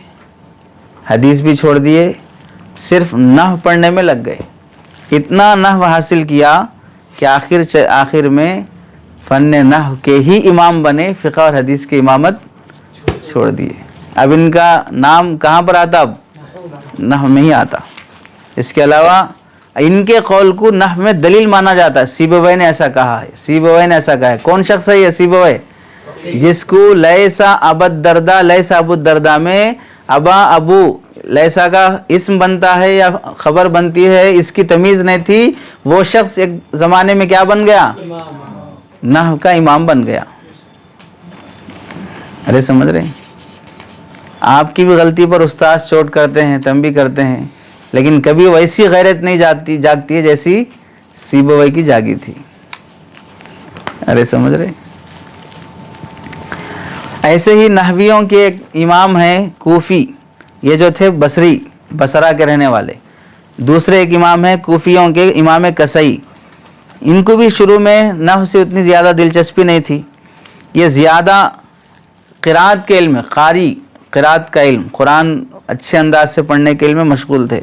Speaker 1: حدیث بھی چھوڑ دیے, صرف نحو پڑھنے میں لگ گئے. اتنا نحو حاصل کیا کہ آخر میں فن نحو کے ہی امام بنے, فقہ اور حدیث کی امامت چھوڑ دیے. اب ان کا نام کہاں پر آتا, اب نحو میں ہی آتا. اس کے علاوہ ان کے قول کو نحو میں دلیل مانا جاتا ہے. سیبوی نے ایسا کہا ہے, سیبوی نے ایسا کہا ہے. کون شخص ہے یہ سیبوی, جس کو لیسا ابد دردا, لیسا ابو الدرداء میں ابا ابو لیسا کا اسم بنتا ہے یا خبر بنتی ہے, اس کی تمیز نہیں تھی. وہ شخص ایک زمانے میں کیا بن گیا, نحو کا امام بن گیا. ارے سمجھ رہے ہیں, آپ کی بھی غلطی پر استاد چوٹ کرتے ہیں, تنبیہ کرتے ہیں, لیکن کبھی ویسی غیرت نہیں جاگتی ہے جیسی سیبوی کی جاگی تھی. ارے سمجھ رہے. ایسے ہی نحویوں کے ایک امام ہیں کوفی, یہ جو تھے بصری, بصرہ کے رہنے والے. دوسرے ایک امام ہیں کوفیوں کے امام کسائی. ان کو بھی شروع میں نحو سے اتنی زیادہ دلچسپی نہیں تھی. یہ زیادہ قرات کے علم, قاری قرات کا علم, قرآن اچھے انداز سے پڑھنے کے علم میں مشغول تھے,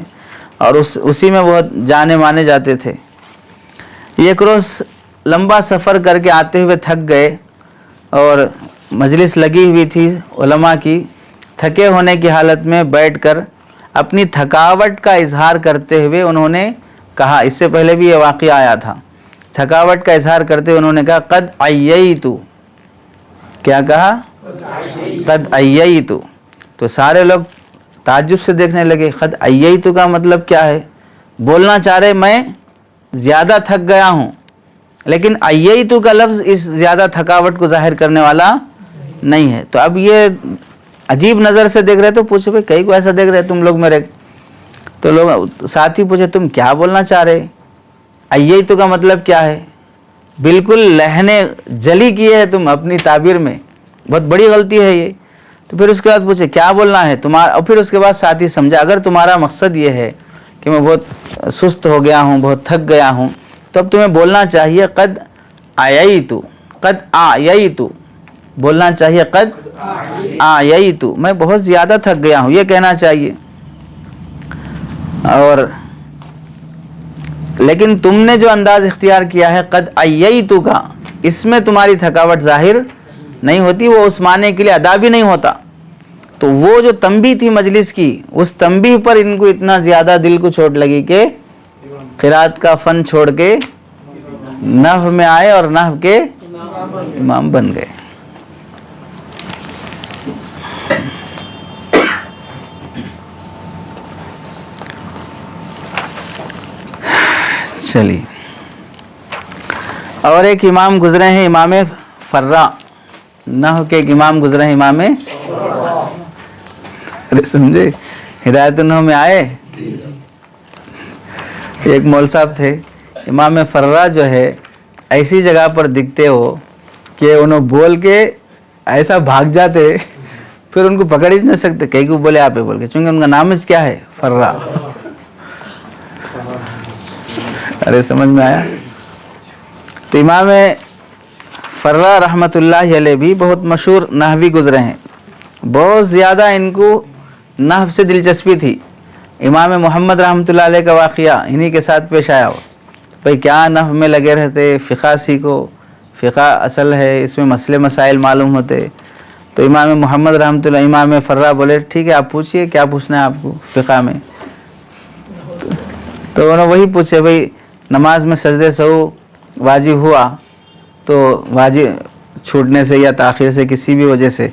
Speaker 1: اور اسی میں بہت جانے مانے جاتے تھے. ایک روز لمبا سفر کر کے آتے ہوئے تھک گئے, اور مجلس لگی ہوئی تھی علماء کی. تھکے ہونے کی حالت میں بیٹھ کر اپنی تھکاوٹ کا اظہار کرتے ہوئے انہوں نے کہا، اس سے پہلے بھی یہ واقعہ آیا تھا، تھکاوٹ کا اظہار کرتے ہوئے انہوں نے کہا قد عییتو، کیا کہا؟ قد عییتو۔ تو سارے لوگ تعجب سے دیکھنے لگے، قد عییتو کا مطلب کیا ہے؟ بولنا چاہ رہے میں زیادہ تھک گیا ہوں، لیکن عییتو کا لفظ اس زیادہ تھکاوٹ کو ظاہر کرنے والا نہیں ہے۔ تو اب یہ عجیب نظر سے دیکھ رہے تو پوچھے بھئی کئی کو ایسا دیکھ رہے تم لوگ میرے؟ تو لوگ ساتھی پوچھے تم کیا بولنا چاہ رہے؟ عییتو کا مطلب کیا ہے؟ بالکل لہنے جلی کیے ہے تم اپنی تعبیر میں، بہت بڑی غلطی ہے یہ۔ تو پھر اس کے بعد پوچھے کیا بولنا ہے تمہارا، اور پھر اس کے بعد ساتھی سمجھا اگر تمہارا مقصد یہ ہے کہ میں بہت سست ہو گیا ہوں، بہت تھک گیا ہوں، تو اب تمہیں بولنا چاہیے قد عییتو، قد عییتو، بولنا چاہیے قد عییتو، میں بہت زیادہ تھک گیا ہوں، یہ کہنا چاہیے۔ اور لیکن تم نے جو انداز اختیار کیا ہے قد عییتو کا، اس میں تمہاری تھکاوٹ ظاہر نہیں ہوتی، وہ اس معنی کے لیے ادا بھی نہیں ہوتا۔ تو وہ جو تنبیہ تھی مجلس کی، اس تنبیہ پر ان کو اتنا زیادہ دل کو چوٹ لگی کہ قرات کا فن چھوڑ کے نحو میں آئے اور نحو کے امام بن گئے۔ چلیے، اور ایک امام گزرے ہیں امام فرا، نحو کے ایک امام گزرے ہیں امام، ارے سمجھے ہدایت النحو میں آئے، ایک مول صاحب تھے امام فرا، جو ہے ایسی جگہ پر دکھتے ہو کہ انہوں بول کے ایسا بھاگ جاتے، پھر ان کو پکڑ ہی نہیں سکتے، کئی کو بولے آپ بول کے، چونکہ ان کا نام کیا ہے؟ فرا۔ ارے سمجھ میں آیا؟ تو امام فرا رحمۃ اللہ علیہ بھی بہت مشہور نحوی گزرے ہیں، بہت زیادہ ان کو نحو سے دلچسپی تھی۔ امام محمد رحمۃ اللہ علیہ کا واقعہ انہی کے ساتھ پیش آیا ہو، بھئی کیا نحو میں لگے رہتے، فقہ سیکھو، فقہ اصل ہے، اس میں مسئلے مسائل معلوم ہوتے۔ تو امام محمد رحمۃ اللہ، امام فرا بولے ٹھیک ہے آپ پوچھئے، کیا پوچھنا ہے آپ کو فقہ میں؟ تو انہوں نے وہی پوچھے بھئی نماز میں سجدے سہو واجب ہوا تو واجب چھوٹنے سے یا تاخیر سے کسی بھی وجہ سے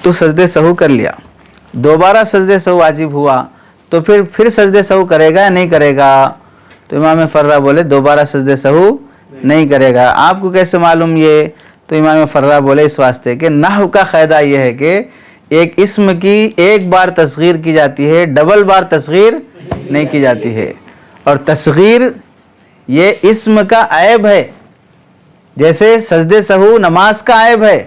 Speaker 1: تو سجدے سہو کر لیا، دوبارہ سجدے سہو واجب ہوا تو پھر سجدے سہو کرے گا یا نہیں کرے گا؟ تو امام فرا بولے دوبارہ سجدے سہو نہیں کرے گا۔ آپ کو کیسے معلوم یہ؟ تو امام فرا بولے اس واسطے کہ نحو کا قاعدہ یہ ہے کہ ایک اسم کی ایک بار تصغیر کی جاتی ہے، ڈبل بار تصغیر نہیں کی جاتی ہے، اور تصغیر یہ اسم کا عیب ہے، جیسے سجدے سہو نماز کا عیب ہے،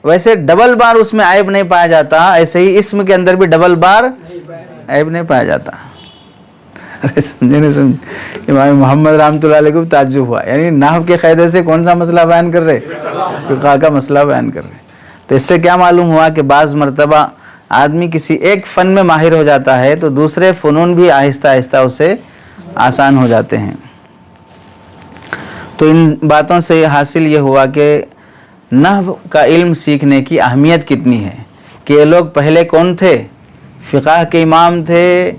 Speaker 1: ویسے ڈبل بار اس میں عیب نہیں پایا جاتا، ایسے ہی اسم کے اندر بھی ڈبل بار عیب نہیں پایا جاتا۔ سمجھے نہیں سمجھے؟ امام محمد رحمۃ اللہ علیہ کو تعجب ہوا، یعنی نحو کے قاعدے سے کون سا مسئلہ بیان کر رہے؟ فقہ کا مسئلہ بیان کر رہے۔ تو اس سے کیا معلوم ہوا کہ بعض مرتبہ آدمی کسی ایک فن میں ماہر ہو جاتا ہے تو دوسرے فنون بھی آہستہ آہستہ اسے آسان ہو جاتے ہیں۔ تو ان باتوں سے حاصل یہ ہوا کہ نحو کا علم سیکھنے کی اہمیت کتنی ہے، کہ یہ لوگ پہلے کون تھے؟ فقہ کے امام تھے،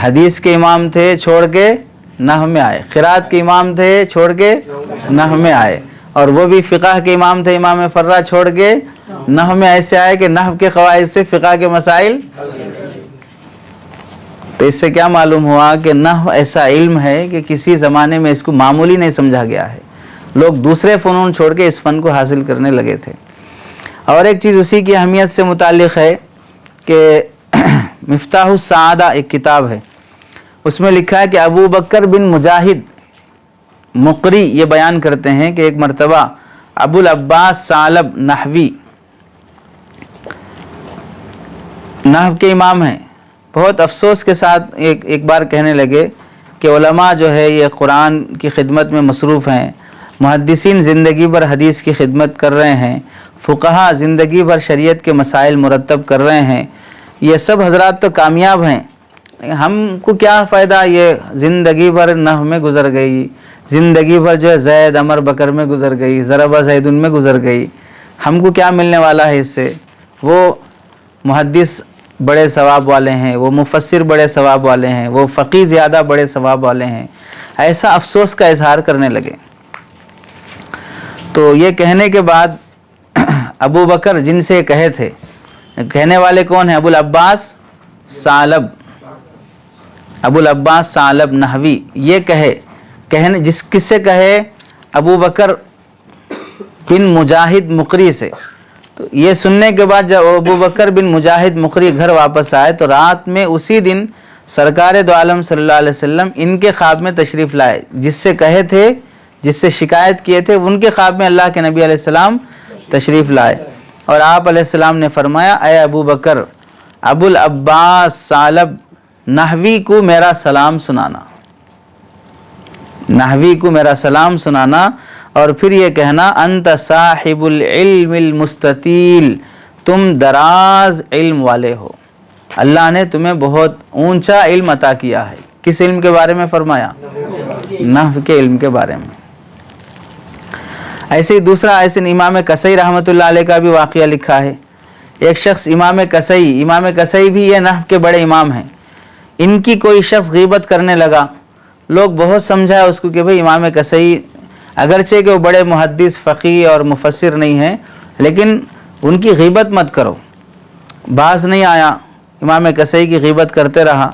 Speaker 1: حدیث کے امام تھے، چھوڑ کے نحو میں آئے، قرات کے امام تھے، چھوڑ کے نحو میں آئے، اور وہ بھی فقہ کے امام تھے امام فرا، چھوڑ کے نحو میں ایسے آئے کہ نحو کے قواعد سے فقہ کے مسائل۔ تو اس سے کیا معلوم ہوا کہ نحو ایسا علم ہے کہ کسی زمانے میں اس کو معمولی نہیں سمجھا گیا ہے، لوگ دوسرے فنون چھوڑ کے اس فن کو حاصل کرنے لگے تھے۔ اور ایک چیز اسی کی اہمیت سے متعلق ہے کہ مفتاح السعادہ ایک کتاب ہے، اس میں لکھا ہے کہ ابو بکر بن مجاہد مقری یہ بیان کرتے ہیں کہ ایک مرتبہ ابو العباس ثعلب نحوی نحو کے امام ہیں، بہت افسوس کے ساتھ ایک بار کہنے لگے کہ علماء جو ہے یہ قرآن کی خدمت میں مصروف ہیں، محدثین زندگی بھر حدیث کی خدمت کر رہے ہیں، فقہا زندگی بھر شریعت کے مسائل مرتب کر رہے ہیں، یہ سب حضرات تو کامیاب ہیں، ہم کو کیا فائدہ؟ یہ زندگی بھر نحو میں گزر گئی، زندگی بھر جو ہے زید عمر بکر میں گزر گئی، ضرب زید میں گزر گئی، ہم کو کیا ملنے والا ہے اس سے؟ وہ محدث بڑے ثواب والے ہیں، وہ مفسر بڑے ثواب والے ہیں، وہ فقیہ زیادہ بڑے ثواب والے ہیں، ایسا افسوس کا اظہار کرنے لگے۔ تو یہ کہنے کے بعد ابو بکر جن سے کہے تھے، کہنے والے کون ہیں؟ ابو العباس ثعلب نحوی، یہ کہنے کس سے کہے؟ ابو بکر بن مجاہد مقری سے۔ تو یہ سننے کے بعد جب ابو بکر بن مجاہد مقری گھر واپس آئے تو رات میں اسی دن سرکار دو عالم صلی اللہ علیہ وسلم ان کے خواب میں تشریف لائے، جس سے کہے تھے، جس سے شکایت کیے تھے، ان کے خواب میں اللہ کے نبی علیہ السلام تشریف لائے، اور آپ علیہ السلام نے فرمایا اے ابو بکر، ابو العباس ثعلب نحوی کو میرا سلام سنانا، نحوی کو میرا سلام سنانا، اور پھر یہ کہنا انت صاحب العلم المستطیل، تم دراز علم والے ہو، اللہ نے تمہیں بہت اونچا علم عطا کیا ہے۔ کس علم کے بارے میں فرمایا؟ نحو کے علم کے بارے میں۔ ایسے ہی دوسرا امام کسئی رحمۃ اللہ علیہ کا بھی واقعہ لکھا ہے۔ ایک شخص امام کسئی بھی یہ نحو کے بڑے امام ہیں، ان کی کوئی شخص غیبت کرنے لگا، لوگ بہت سمجھا اس کو کہ بھئی امام کسئی اگرچہ کہ وہ بڑے محدث فقیہ اور مفسر نہیں ہیں، لیکن ان کی غیبت مت کرو۔ باز نہیں آیا، امام کسئی کی غیبت کرتے رہا۔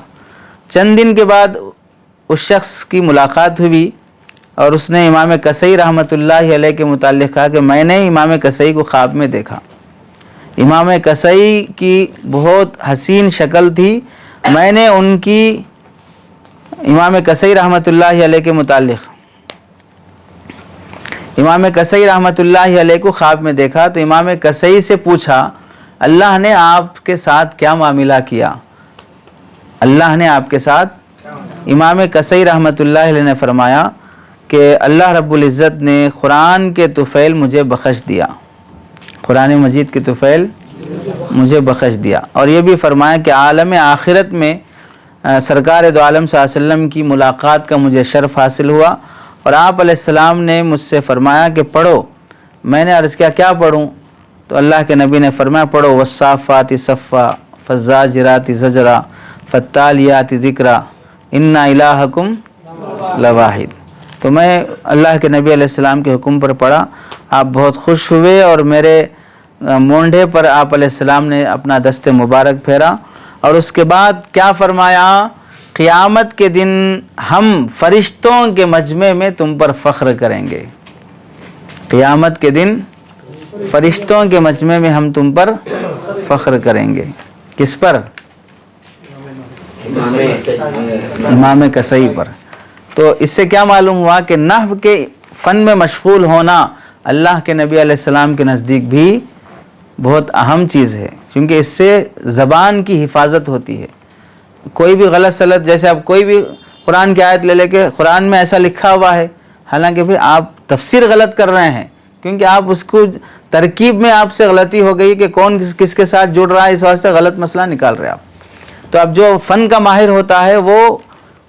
Speaker 1: چند دن کے بعد اس شخص کی ملاقات ہوئی اور اس نے امام کسئی رحمۃ اللہ علیہ کے متعلق کہا کہ میں نے امام کسئی کو خواب میں دیکھا، امام کسئی کی بہت حسین شکل تھی، میں نے ان کی امام کسئی رحمۃ اللہ علیہ کے متعلق امام کسئی رحمۃ اللہ علیہ کو خواب میں دیکھا، تو امام کسئی سے پوچھا اللہ نے آپ کے ساتھ کیا معاملہ کیا؟ اللہ نے آپ کے ساتھ، امام کسئی رحمۃ اللہ علیہ نے فرمایا کہ اللہ رب العزت نے قرآن کے طفیل مجھے بخش دیا، قرآن مجید کے طفیل مجھے بخش دیا، اور یہ بھی فرمایا کہ عالم آخرت میں سرکار دو عالم صلی اللہ علیہ وسلم کی ملاقات کا مجھے شرف حاصل ہوا، اور آپ علیہ السلام نے مجھ سے فرمایا کہ پڑھو۔ میں نے عرض کیا کیا پڑھوں؟ تو اللہ کے نبی نے فرمایا پڑھو والصافات صفا فالزاجرات زجرا فالتالیات ذکرا ان الہکم لواحد۔ تو میں اللہ کے نبی علیہ السلام کے حکم پر پڑھا، آپ بہت خوش ہوئے، اور میرے مونڈھے پر آپ علیہ السلام نے اپنا دست مبارک پھیرا، اور اس کے بعد کیا فرمایا؟ قیامت کے دن ہم فرشتوں کے مجمع میں تم پر فخر کریں گے، قیامت کے دن فرشتوں کے مجمع میں ہم تم پر فخر کریں گے۔ کس پر؟ امام کسئی پر۔ تو اس سے کیا معلوم ہوا کہ نحو کے فن میں مشغول ہونا اللہ کے نبی علیہ السلام کے نزدیک بھی بہت اہم چیز ہے، کیونکہ اس سے زبان کی حفاظت ہوتی ہے۔ کوئی بھی غلط سلط، جیسے آپ کوئی بھی قرآن کی آیت لے کے قرآن میں ایسا لکھا ہوا ہے، حالانکہ پھر آپ تفسیر غلط کر رہے ہیں، کیونکہ آپ اس کو ترکیب میں آپ سے غلطی ہو گئی کہ کون کس کے ساتھ جڑ رہا ہے، اس واسطے غلط مسئلہ نکال رہے آپ۔ تو اب جو فن کا ماہر ہوتا ہے وہ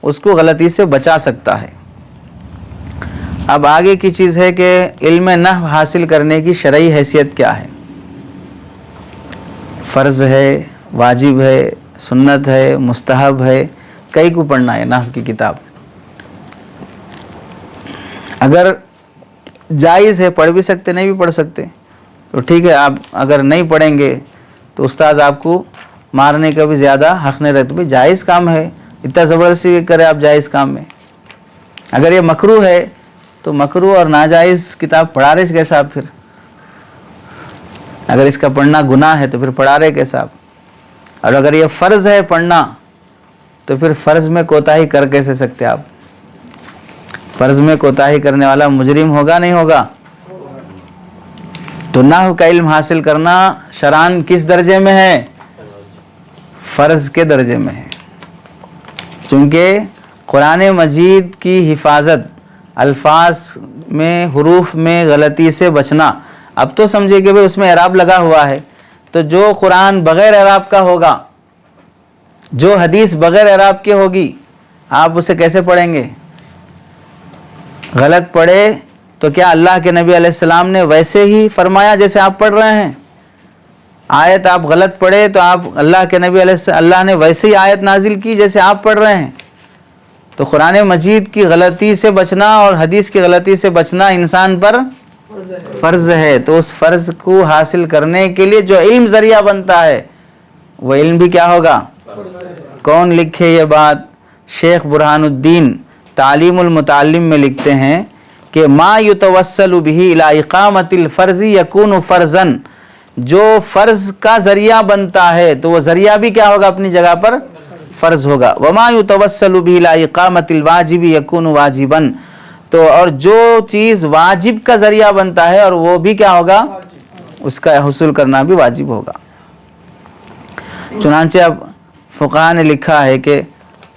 Speaker 1: اس کو غلطی سے بچا سکتا ہے۔ اب آگے کی چیز ہے کہ علم نحو حاصل کرنے کی شرعی حیثیت کیا ہے؟ فرض ہے، واجب ہے، سنت ہے، مستحب ہے، کئی کو پڑھنا ہے نحو کی کتاب؟ اگر جائز ہے پڑھ بھی سکتے، نہیں بھی پڑھ سکتے تو ٹھیک ہے، آپ اگر نہیں پڑھیں گے تو استاد آپ کو مارنے کا بھی زیادہ حق نہیں رہتا، بھائی جائز کام ہے، اتنا زبردستی کرے آپ جائز کام میں۔ اگر یہ مکروہ ہے تو مکروہ اور ناجائز کتاب پڑھا رہے کیسا آپ؟ پھر اگر اس کا پڑھنا گناہ ہے تو پھر پڑھا رہے کیسا آپ؟ اور اگر یہ فرض ہے پڑھنا تو پھر فرض میں کوتاہی کر کیسے سکتے آپ؟ فرض میں کوتاہی کرنے والا مجرم ہوگا نہیں ہوگا؟ تو نحو کا علم حاصل کرنا شرعاً کس درجے میں ہے؟ فرض کے درجے میں ہے، چونکہ قرآن مجید کی حفاظت، الفاظ میں حروف میں غلطی سے بچنا، اب تو سمجھے کہ بھئی اس میں اعراب لگا ہوا ہے، تو جو قرآن بغیر اعراب کا ہوگا، جو حدیث بغیر اعراب کی ہوگی، آپ اسے کیسے پڑھیں گے؟ غلط پڑھے تو کیا اللہ کے نبی علیہ السلام نے ویسے ہی فرمایا جیسے آپ پڑھ رہے ہیں؟ آیت آپ غلط پڑھے تو آپ اللہ کے نبی اللہ نے ویسے ہی آیت نازل کی جیسے آپ پڑھ رہے ہیں. تو قرآن مجید کی غلطی سے بچنا اور حدیث کی غلطی سے بچنا انسان پر فرض ہے. تو اس فرض کو حاصل کرنے کے لیے جو علم ذریعہ بنتا ہے وہ علم بھی کیا ہوگا؟ کون لکھے یہ بات؟ شیخ برہان الدین تعلیم المتعلم میں لکھتے ہیں کہ ما یتوسل بہ الی اقامت الفرض یکون فرضا، جو فرض کا ذریعہ بنتا ہے تو وہ ذریعہ بھی کیا ہوگا؟ اپنی جگہ پر فرض ہوگا. وما یتوسل بہ الی اقامت الواجب یکون واجبا، تو اور جو چیز واجب کا ذریعہ بنتا ہے اور وہ بھی کیا ہوگا؟ اس کا حصول کرنا بھی واجب ہوگا. چنانچہ اب فقہاء نے لکھا ہے کہ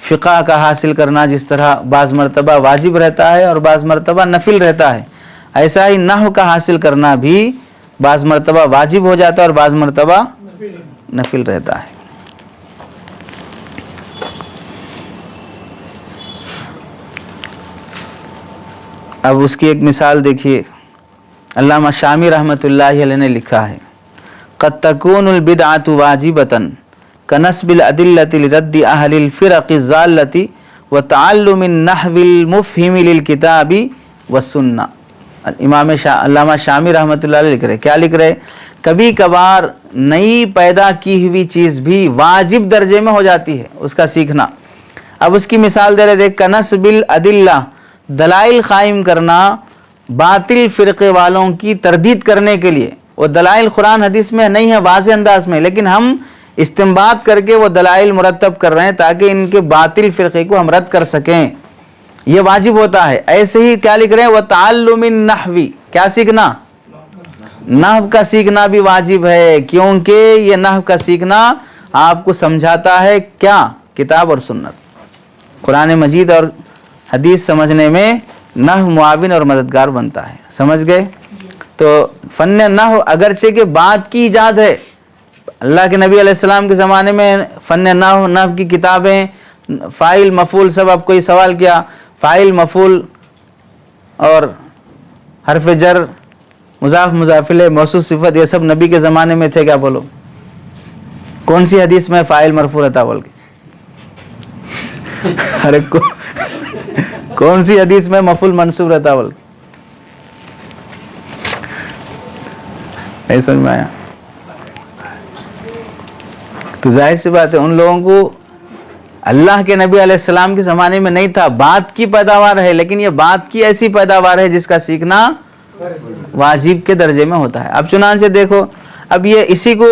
Speaker 1: فقہ کا حاصل کرنا جس طرح بعض مرتبہ واجب رہتا ہے اور بعض مرتبہ نفل رہتا ہے، ایسا ہی نحو کا حاصل کرنا بھی بعض مرتبہ واجب ہو جاتا ہے اور بعض مرتبہ نفل رہتا ہے. اب اس کی ایک مثال دیکھیے. علامہ شامی رحمۃ اللہ علیہ نے لکھا ہے قد تکون البدعۃ واجبۃ کنصب الادلۃ لرد اہل الفرق الضالۃ وتعلم النحو المفہم للکتاب والسنہ. امام علامہ شامی رحمۃ اللہ علیہ لکھ رہے، کیا لکھ رہے؟ کبھی کبھار نئی پیدا کی ہوئی چیز بھی واجب درجے میں ہو جاتی ہے اس کا سیکھنا. اب اس کی مثال دے رہے، دیکھ کنصب الادلہ، دلائل قائم کرنا باطل فرقے والوں کی تردید کرنے کے لیے. وہ دلائل قرآن حدیث میں نہیں ہے واضح انداز میں، لیکن ہم استنباط کر کے وہ دلائل مرتب کر رہے ہیں تاکہ ان کے باطل فرقے کو ہم رد کر سکیں. یہ واجب ہوتا ہے. ایسے ہی کیا لکھ رہے ہیں؟ وَتَعَلُّمِ النَّحْوِ، کیا سیکھنا؟ نحو کا سیکھنا بھی واجب ہے، کیونکہ یہ نحو کا سیکھنا آپ کو سمجھاتا ہے کیا؟ کتاب اور سنت. قرآن مجید اور حدیث سمجھنے میں نحو معاون اور مددگار بنتا ہے. سمجھ گئے؟ تو فن نحو اگرچہ کہ بات کی ایجاد ہے، اللہ کے نبی علیہ السلام کے زمانے میں فن نحو کی کتابیں، فاعل مفعول سب. اب کوئی سوال کیا فاعل مفعول اور حرف جر مضاف مضاف الیہ موصوف صفت یہ سب نبی کے زمانے میں تھے کیا؟ بولو کون سی حدیث میں فاعل مرفوع رہتا بول کے؟ ہر ایک کو کون سی حدیث میں مفعول منصوب رہتا بول کے؟ نہیں سمجھ میں آیا؟ تو ظاہر سی بات ہے ان لوگوں کو اللہ کے نبی علیہ السلام کے زمانے میں نہیں تھا. بات کی پیداوار ہے، لیکن یہ بات کی ایسی پیداوار ہے جس کا سیکھنا واجب کے درجے میں ہوتا ہے. اب چنانچہ دیکھو، اب یہ اسی کو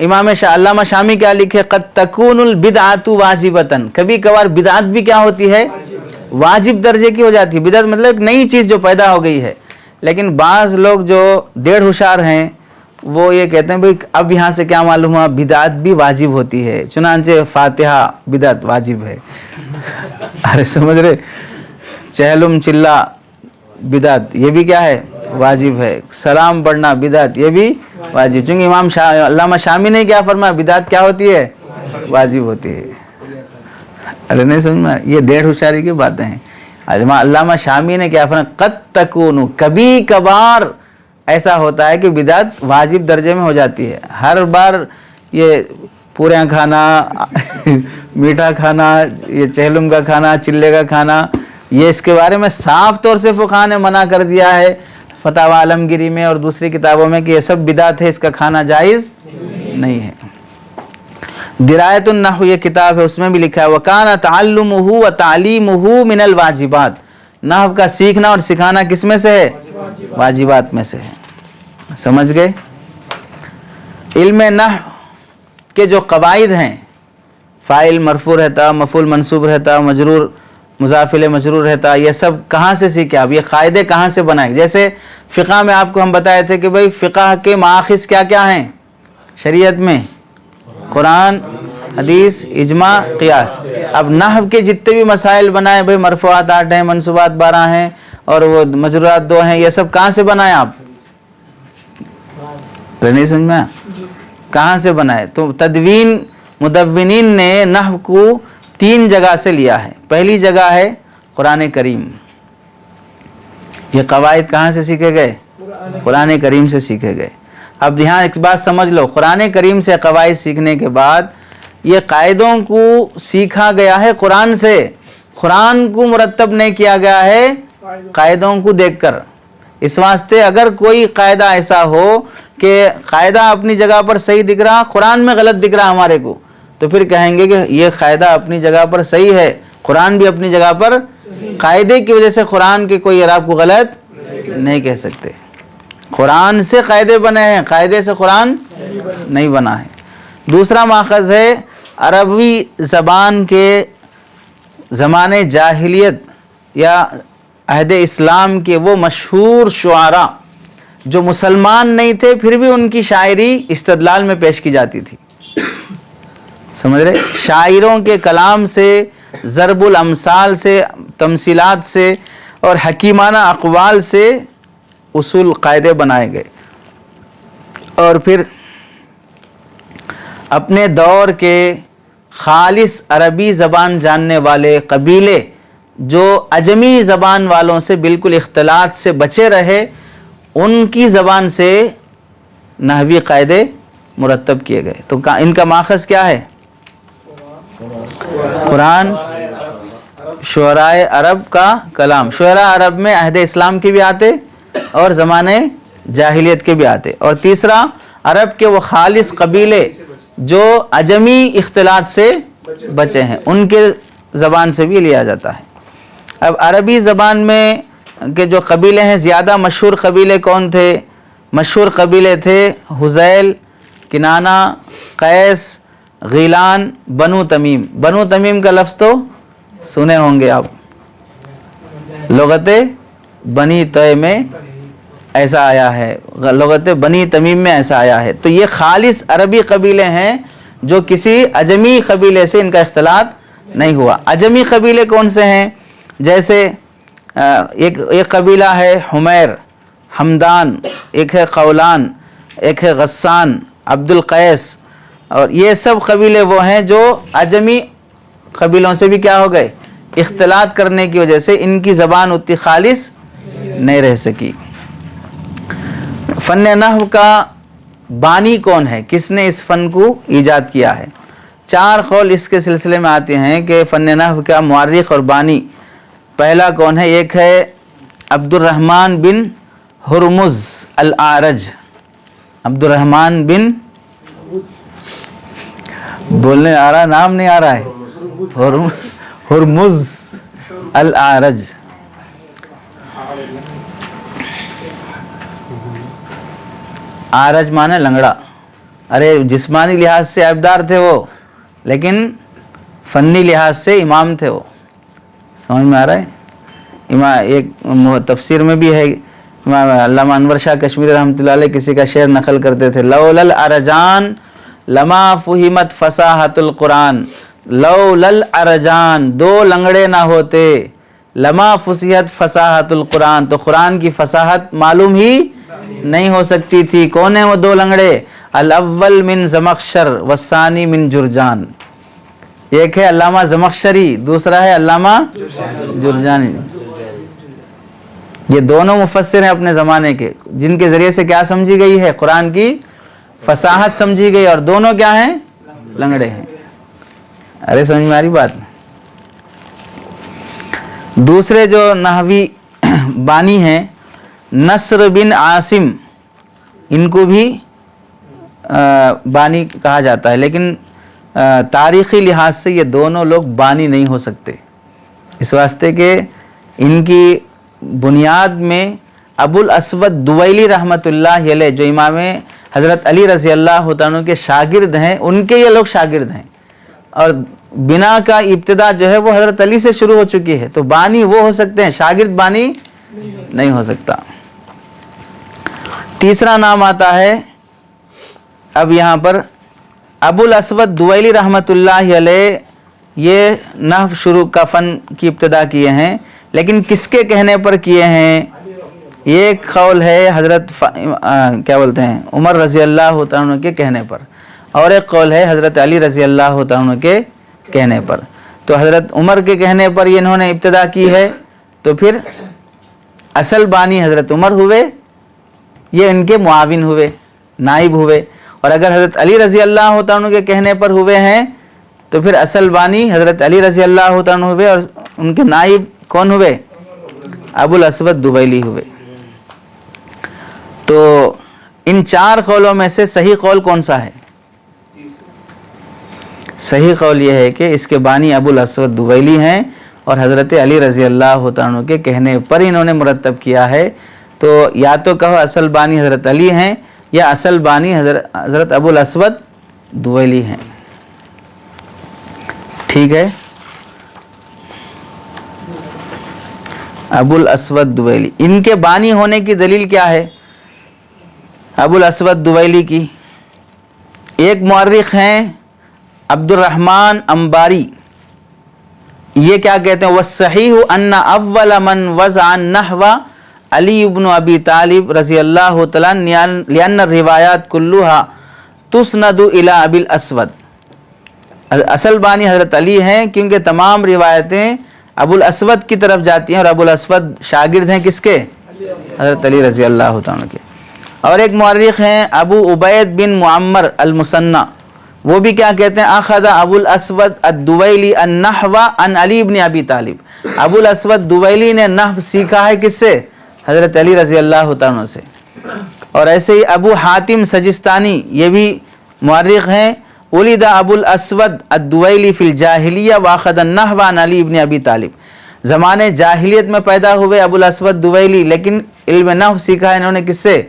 Speaker 1: امام علامہ شامی کیا لکھے؟ قد تکون البدعۃ واجبۃ، کبھی کبھار بدعت بھی کیا ہوتی ہے؟ واجب درجے کی ہو جاتی ہے. بدعت مطلب ایک نئی چیز جو پیدا ہو گئی ہے. لیکن بعض لوگ جو ڈیڑھ ہوشیار ہیں وہ یہ کہتے ہیں بھئی اب یہاں سے کیا معلوم ہوا؟ بدعت بھی واجب ہوتی ہے. چنانچہ فاتحہ بدعت واجب ہے. ارے سمجھ رہے؟ چہلم چلا بدعت یہ بھی کیا ہے؟ واجب ہے. سلام پڑھنا بدعت یہ بھی واجب. چونکہ امام علامہ شامی نے کیا فرمایا؟ بدعت کیا ہوتی ہے؟ واجب ہوتی ہے. ارے نہیں سمجھ میں؟ یہ ڈیڑھ ہوشیاری کی باتیں ہیں. علامہ شامی نے کیا فرمایا؟ قد تکون، کبھی کبھار ایسا ہوتا ہے کہ بدعت واجب درجے میں ہو جاتی ہے. ہر بار یہ پوریاں کھانا، میٹھا کھانا، یہ چہلم کا کھانا، چلے کا کھانا، یہ اس کے بارے میں صاف طور سے فقہاء نے منع کر دیا ہے فتاوی عالمگیری میں اور دوسری کتابوں میں کہ یہ سب بدعت ہے، اس کا کھانا جائز نہیں ہے. درایت النحو یہ کتاب ہے، اس میں بھی لکھا ہے وَكَانَ تَعَلُّمُهُ وَتَعْلِيمُهُ مِنَ الْوَاجِبَاتِ، نحو کا سیکھنا اور سکھانا کس میں سے ہے؟ واجبات میں سے ہے. سمجھ گئے؟ علم نحو کے جو قواعد ہیں، فاعل مرفوع رہتا، مفعول منصوب رہتا، مجرور مضاف الیہ مجرور رہتا، یہ سب کہاں سے سیکھے آپ؟ یہ قاعدے کہاں سے بنائے؟ جیسے فقہ میں آپ کو ہم بتائے تھے کہ بھئی فقہ کے مآخذ کیا کیا ہیں شریعت میں؟ قرآن، حدیث، اجماع، قیاس. اب نحو کے جتنے بھی مسائل بنائے، بھئی مرفوعات 8 ہیں، منصوبات 12 ہیں اور وہ مجرورات 2 ہیں، یہ سب کہاں سے بنائے آپ؟ نہیں سمجھ میں؟ کہاں سے بنائے؟ تو تدوین مدونین نے نحو کو 3 جگہ سے لیا ہے. پہلی جگہ ہے قرآن کریم. یہ قواعد کہاں سے سیکھے گئے؟ قرآن کریم سے سیکھے گئے. اب یہاں ایک بات سمجھ لو، قرآن کریم سے قواعد سیکھنے کے بعد یہ قاعدوں کو سیکھا گیا ہے قرآن سے، قرآن کو مرتب نہیں کیا گیا ہے قاعدوں کو دیکھ کر۔ اس واسطے اگر کوئی قاعدہ ایسا ہو کہ قاعدہ اپنی جگہ پر صحیح دکھ رہا، قرآن میں غلط دکھ رہا ہمارے کو، تو پھر کہیں گے کہ یہ قاعدہ اپنی جگہ پر صحیح ہے، قرآن بھی اپنی جگہ پر، قاعدے کی وجہ سے قرآن کے کوئی اعراب کو غلط نہیں کہہ سکتے۔ قرآن سے قاعدے بنے ہیں، قاعدے سے قرآن نہیں بنا ہے۔ دوسرا ماخذ ہے عربی زبان کے زمانے جاہلیت یا عہد اسلام کے وہ مشہور شعراء جو مسلمان نہیں تھے پھر بھی ان کی شاعری استدلال میں پیش کی جاتی تھی، سمجھ رہے؟ شاعروں کے کلام سے، ضرب الامثال سے، تمثیلات سے اور حکیمانہ اقوال سے اصول قاعدے بنائے گئے۔ اور پھر اپنے دور کے خالص عربی زبان جاننے والے قبیلے جو عجمی زبان والوں سے بالکل اختلاط سے بچے رہے، ان کی زبان سے نحوی قاعدے مرتب کیے گئے۔ تو ان کا ماخذ کیا ہے؟ قرآن، شعراء عرب کا کلام۔ شعراء عرب میں عہد اسلام کے بھی آتے اور زمانے جاہلیت کے بھی آتے۔ اور تیسرا، عرب کے وہ خالص قبیلے جو عجمی اختلاط سے بچے ہیں، ان کے زبان سے بھی لیا جاتا ہے۔ اب عربی زبان میں کے جو قبیلے ہیں، زیادہ مشہور قبیلے کون تھے؟ مشہور قبیلے تھے حذیل، کنانہ، قیس، غیلان، بنو تمیم۔ بنو تمیم کا لفظ تو سنے ہوں گے آپ، لغت بنی طے میں ایسا آیا ہے، لغت بنی تمیم میں ایسا آیا ہے۔ تو یہ خالص عربی قبیلے ہیں جو کسی عجمی قبیلے سے ان کا اختلاط نہیں ہوا۔ عجمی قبیلے کون سے ہیں؟ جیسے ایک قبیلہ ہے حمیر، حمدان، ایک ہے قولان، ایک ہے غسان، عبد القیس، اور یہ سب قبیلے وہ ہیں جو عجمی قبیلوں سے بھی کیا ہو گئے؟ اختلاط کرنے کی وجہ سے ان کی زبان اتنی خالص نہیں رہ سکی۔ فن نحو کا بانی کون ہے؟ کس نے اس فن کو ایجاد کیا ہے؟ 4 قول اس کے سلسلے میں آتے ہیں کہ فن نحو کا مورخ اور بانی پہلا کون ہے؟ ایک ہے عبد الرحمن بن ہرمز الاعرج۔ عبد الرحمن بن، بولنے آ رہا، نام نہیں آ رہا ہے، ہرمز الاعرج۔ آرج مانے لنگڑا، ارے جسمانی لحاظ سے عیبدار تھے وہ، لیکن فنی لحاظ سے امام تھے وہ، سمجھ میں آ رہا ہے؟ ایک تفسیر میں بھی ہے، امام علامہ انور شاہ کشمیری رحمۃ اللہ علیہ کسی کا شعر نقل کرتے تھے، لولا الارجان لما فہمت فصاحت القرآن، لولا الارجان، 2 لنگڑے نہ ہوتے، لما فصیحت فصاحت القرآن، تو قرآن کی فصاحت معلوم ہی نہیں ہو سکتی تھی۔ کون ہیں وہ 2 لنگڑے؟ الاول من زمخشر والثانی من جرجان، ایک ہے علامہ زمخشری، دوسرا ہے علامہ جرجانی۔ یہ دونوں مفسر ہیں اپنے زمانے کے، جن کے ذریعے سے کیا سمجھی گئی ہے؟ قرآن کی فصاحت سمجھی گئی، اور دونوں کیا ہیں؟ لنگڑے ہیں۔ ارے سمجھ میں آ رہی بات؟ دوسرے جو نحوی بانی ہیں نصر بن عاصم، ان کو بھی بانی کہا جاتا ہے، لیکن تاریخی لحاظ سے یہ دونوں لوگ بانی نہیں ہو سکتے، اس واسطے کہ ان کی بنیاد میں ابو الاسود دویلی رحمۃ اللہ علیہ جو امام حضرت علی رضی اللہ عنہ کے شاگرد ہیں، ان کے یہ لوگ شاگرد ہیں، اور بنا کا ابتدا جو ہے وہ حضرت علی سے شروع ہو چکی ہے، تو بانی وہ ہو سکتے ہیں، شاگرد بانی نہیں ہو سکتا۔ تیسرا نام آتا ہے اب یہاں پر ابو الاسود دویلی رحمۃ اللہ علیہ، یہ نحو شروع کا فن کی ابتدا کیے ہیں، لیکن کس کے کہنے پر کیے ہیں؟ ایک قول ہے حضرت کیا بولتے ہیں عمر رضی اللہ عنہ کے کہنے پر، اور ایک قول ہے حضرت علی رضی اللہ عنہ کے کہنے پر۔ تو حضرت عمر کے کہنے پر یہ انہوں نے ابتدا کی ہے، تو پھر اصل بانی حضرت عمر ہوئے، یہ ان کے معاون ہوئے، نائب ہوئے, اور اگر حضرت علی رضی اللہ تعالیٰ عنہ کے کہنے پر ہوئے ہیں تو پھر اصل بانی حضرت علی رضی اللہ تعالیٰ عنہ ہوئے, اور ان کے نائب کون ہوئے؟ ابو الاسود دبیلی ہوئے. تو ان 4 قولوں میں سے صحیح قول کون سا ہے؟ صحیح قول یہ ہے کہ اس کے بانی ابو الاسود دبیلی ہیں, اور حضرت علی رضی اللہ تعالیٰ عنہ کے کہنے پر انہوں نے مرتب کیا ہے. تو یا تو کہو اصل بانی حضرت علی ہیں, یا اصل بانی حضرت ابو الاسود دبیلی ہیں. ٹھیک ہے, ابو الاسود دبیلی. ان کے بانی ہونے کی دلیل کیا ہے ابو الاسود دبیلی کی؟ ایک مورخ ہیں عبد الرحمن انباری, یہ کیا کہتے ہیں؟ وَالصَّحِيحُ أَنَّ أَوَّلَ مَنْ وَضَعَ النَّحْوَ علی ابن ابی طالب رضی اللہ تعالیٰ لأن الروایات كلها تسند إلى ابی الاسود. اصل بانی حضرت علی ہیں کیونکہ تمام روایتیں ابو الاسود کی طرف جاتی ہیں, اور ابو الاسود شاگرد ہیں کس کے؟ حضرت علی رضی اللہ تعالیٰ کے. اور ایک مورخ ہیں ابو عبید بن معمر المثنی, وہ بھی کیا کہتے ہیں؟ اخذ ابو الاسود الدبیلی النحو عن علی ابن ابی طالب. ابو الاسود دبیلی نے نحو سیکھا ہے کس سے؟ حضرت علی رضی اللہ تعالیٰ سے. اور ایسے ہی ابو حاتم سجستانی, یہ بھی مورخ ہیں, ولد ابو الاسود الدبیلی فی الجاہلیہ واخذ النحو عن علی ابن ابی طالب. زمانے جاہلیت میں پیدا ہوئے ابو الاسود دبیلی, لیکن علم نحو سیکھا ہے انہوں نے کس سے؟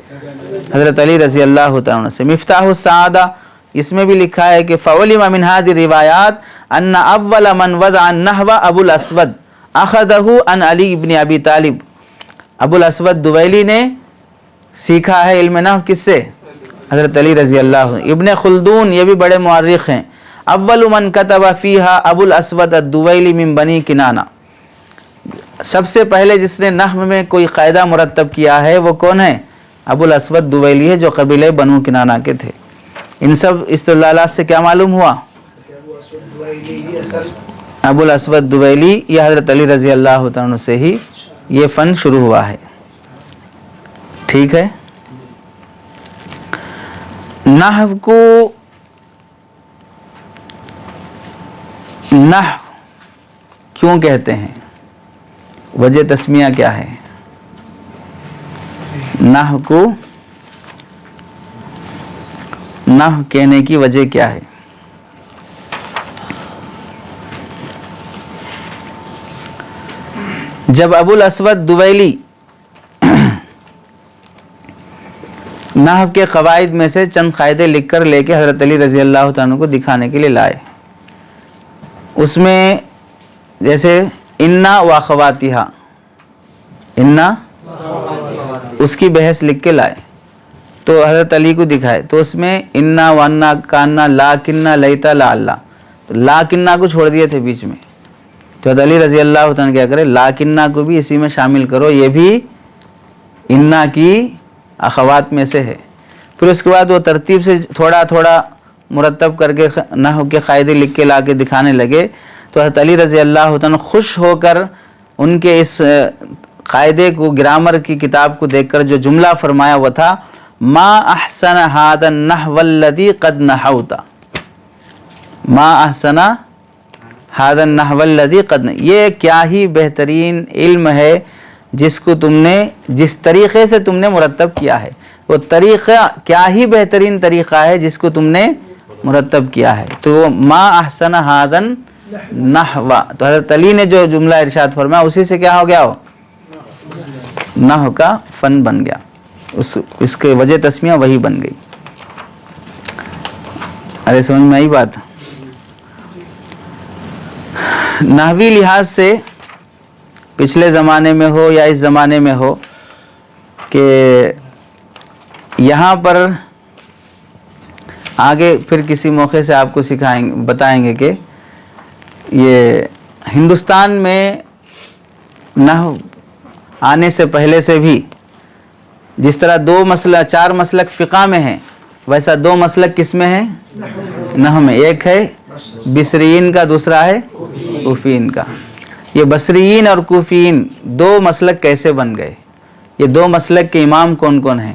Speaker 1: حضرت علی رضی اللہ تعالیٰ سے. مفتاح السعادہ, اس میں بھی لکھا ہے کہ فعلم من هذه الروایات ان اول من وضع النحو ابو الاسود اخذه عن علی ابن ابی طالب. ابو الاسود دبیلی نے سیکھا ہے علم نحو کس سے؟ حضرت علی رضی اللہ. ابن خلدون, یہ بھی بڑے مورخ ہیں, اول من کتب فیہا ابو الاسود الدبیلی من بنی کنانہ. سب سے پہلے جس نے نحو میں کوئی قاعدہ مرتب کیا ہے وہ کون ہے؟ ابو الاسود دبیلی ہے, جو قبیلہ بنو کنانہ کے تھے. ان سب استدلالات سے کیا معلوم ہوا؟ ابو الاسود دبیلی یا حضرت علی رضی اللہ تعالیٰ سے ہی یہ فن شروع ہوا ہے. ٹھیک ہے. نحو کو نحو کیوں کہتے ہیں؟ وجہ تسمیہ کیا ہے؟ نحو کو نحو کہنے کی وجہ کیا ہے؟ جب ابو الاسود دبیلی نحو کے قواعد میں سے چند قاعدے لکھ کر لے کے حضرت علی رضی اللہ تعالیٰ کو دکھانے کے لیے لائے, اس میں جیسے انا و اخواتہا, انا اس کی بحث لکھ کے لائے تو حضرت علی کو دکھائے, تو اس میں انا وانا کانا لاکنہ لیتا لعلہ, تو لاکنہ کو چھوڑ دیے تھے بیچ میں. تو حضرت علی رضی اللہ تعالیٰ کیا کرے؟ لاکنہ کو بھی اسی میں شامل کرو, یہ بھی انا کی اخوات میں سے ہے. پھر اس کے بعد وہ ترتیب سے تھوڑا تھوڑا مرتب کر کے نحو کے قاعدے لکھ کے لا کے دکھانے لگے. تو حضرت علی رضی اللہ تعالیٰ خوش ہو کر ان کے اس قاعدے کو, گرامر کی کتاب کو دیکھ کر جو جملہ فرمایا وہ تھا ما احسن هذا النحو الذي قد نحوت. ما احسن هذا النحو الذي قد, یہ کیا ہی بہترین علم ہے جس کو تم نے, جس طریقے سے تم نے مرتب کیا ہے, وہ طریقہ کیا ہی بہترین طریقہ ہے جس کو تم نے مرتب کیا ہے. تو وہ ما احسن هذا النحو, تو حضرت علی نے جو جملہ ارشاد فرمایا اسی سے کیا ہو گیا؟ ہو نحو کا فن بن گیا, اس کے وجہ تسمیہ وہی بن گئی. ارے سمجھ میں آئی بات؟ نحوی لحاظ سے پچھلے زمانے میں ہو یا اس زمانے میں ہو کہ یہاں پر آگے پھر کسی موقع سے آپ کو بتائیں گے کہ یہ ہندوستان میں نحو آنے سے پہلے سے بھی جس طرح 4 مسلک فقہ میں ہیں, ویسا 2 مسلک کس میں ہیں؟ نحو میں. ایک ہے بصریین کا, دوسرا ہے کوفیین کا. یہ بصریین اور کوفیین 2 مسلک کیسے بن گئے؟ یہ 2 مسلک کے امام کون کون ہیں؟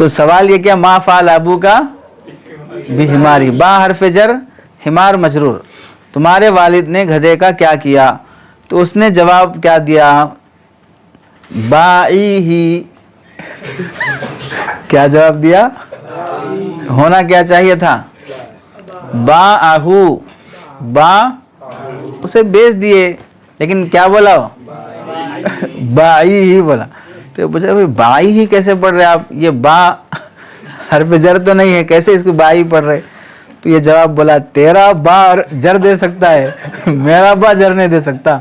Speaker 1: تو سوال یہ کیا ما فعل ابو کا بہماری، با حرف جر حمار مجرور، تمہارے والد نے گدھے کا کیا کیا؟ تو اس نے جواب کیا دیا؟ بائی ہی۔ کیا جواب دیا؟ ہونا کیا چاہیے تھا؟ با آہو، با اسے بیچ دیے، لیکن کیا بولا؟ بائی ہی بولا۔ تو پوچھا بھائی بائی ہی کیسے پڑھ رہے آپ؟ یہ با حرف جر تو نہیں ہے، کیسے اس کو بائی پڑھ رہے؟ تو یہ جواب بولا تیرا با جر دے سکتا ہے، میرا با جر نہیں دے سکتا۔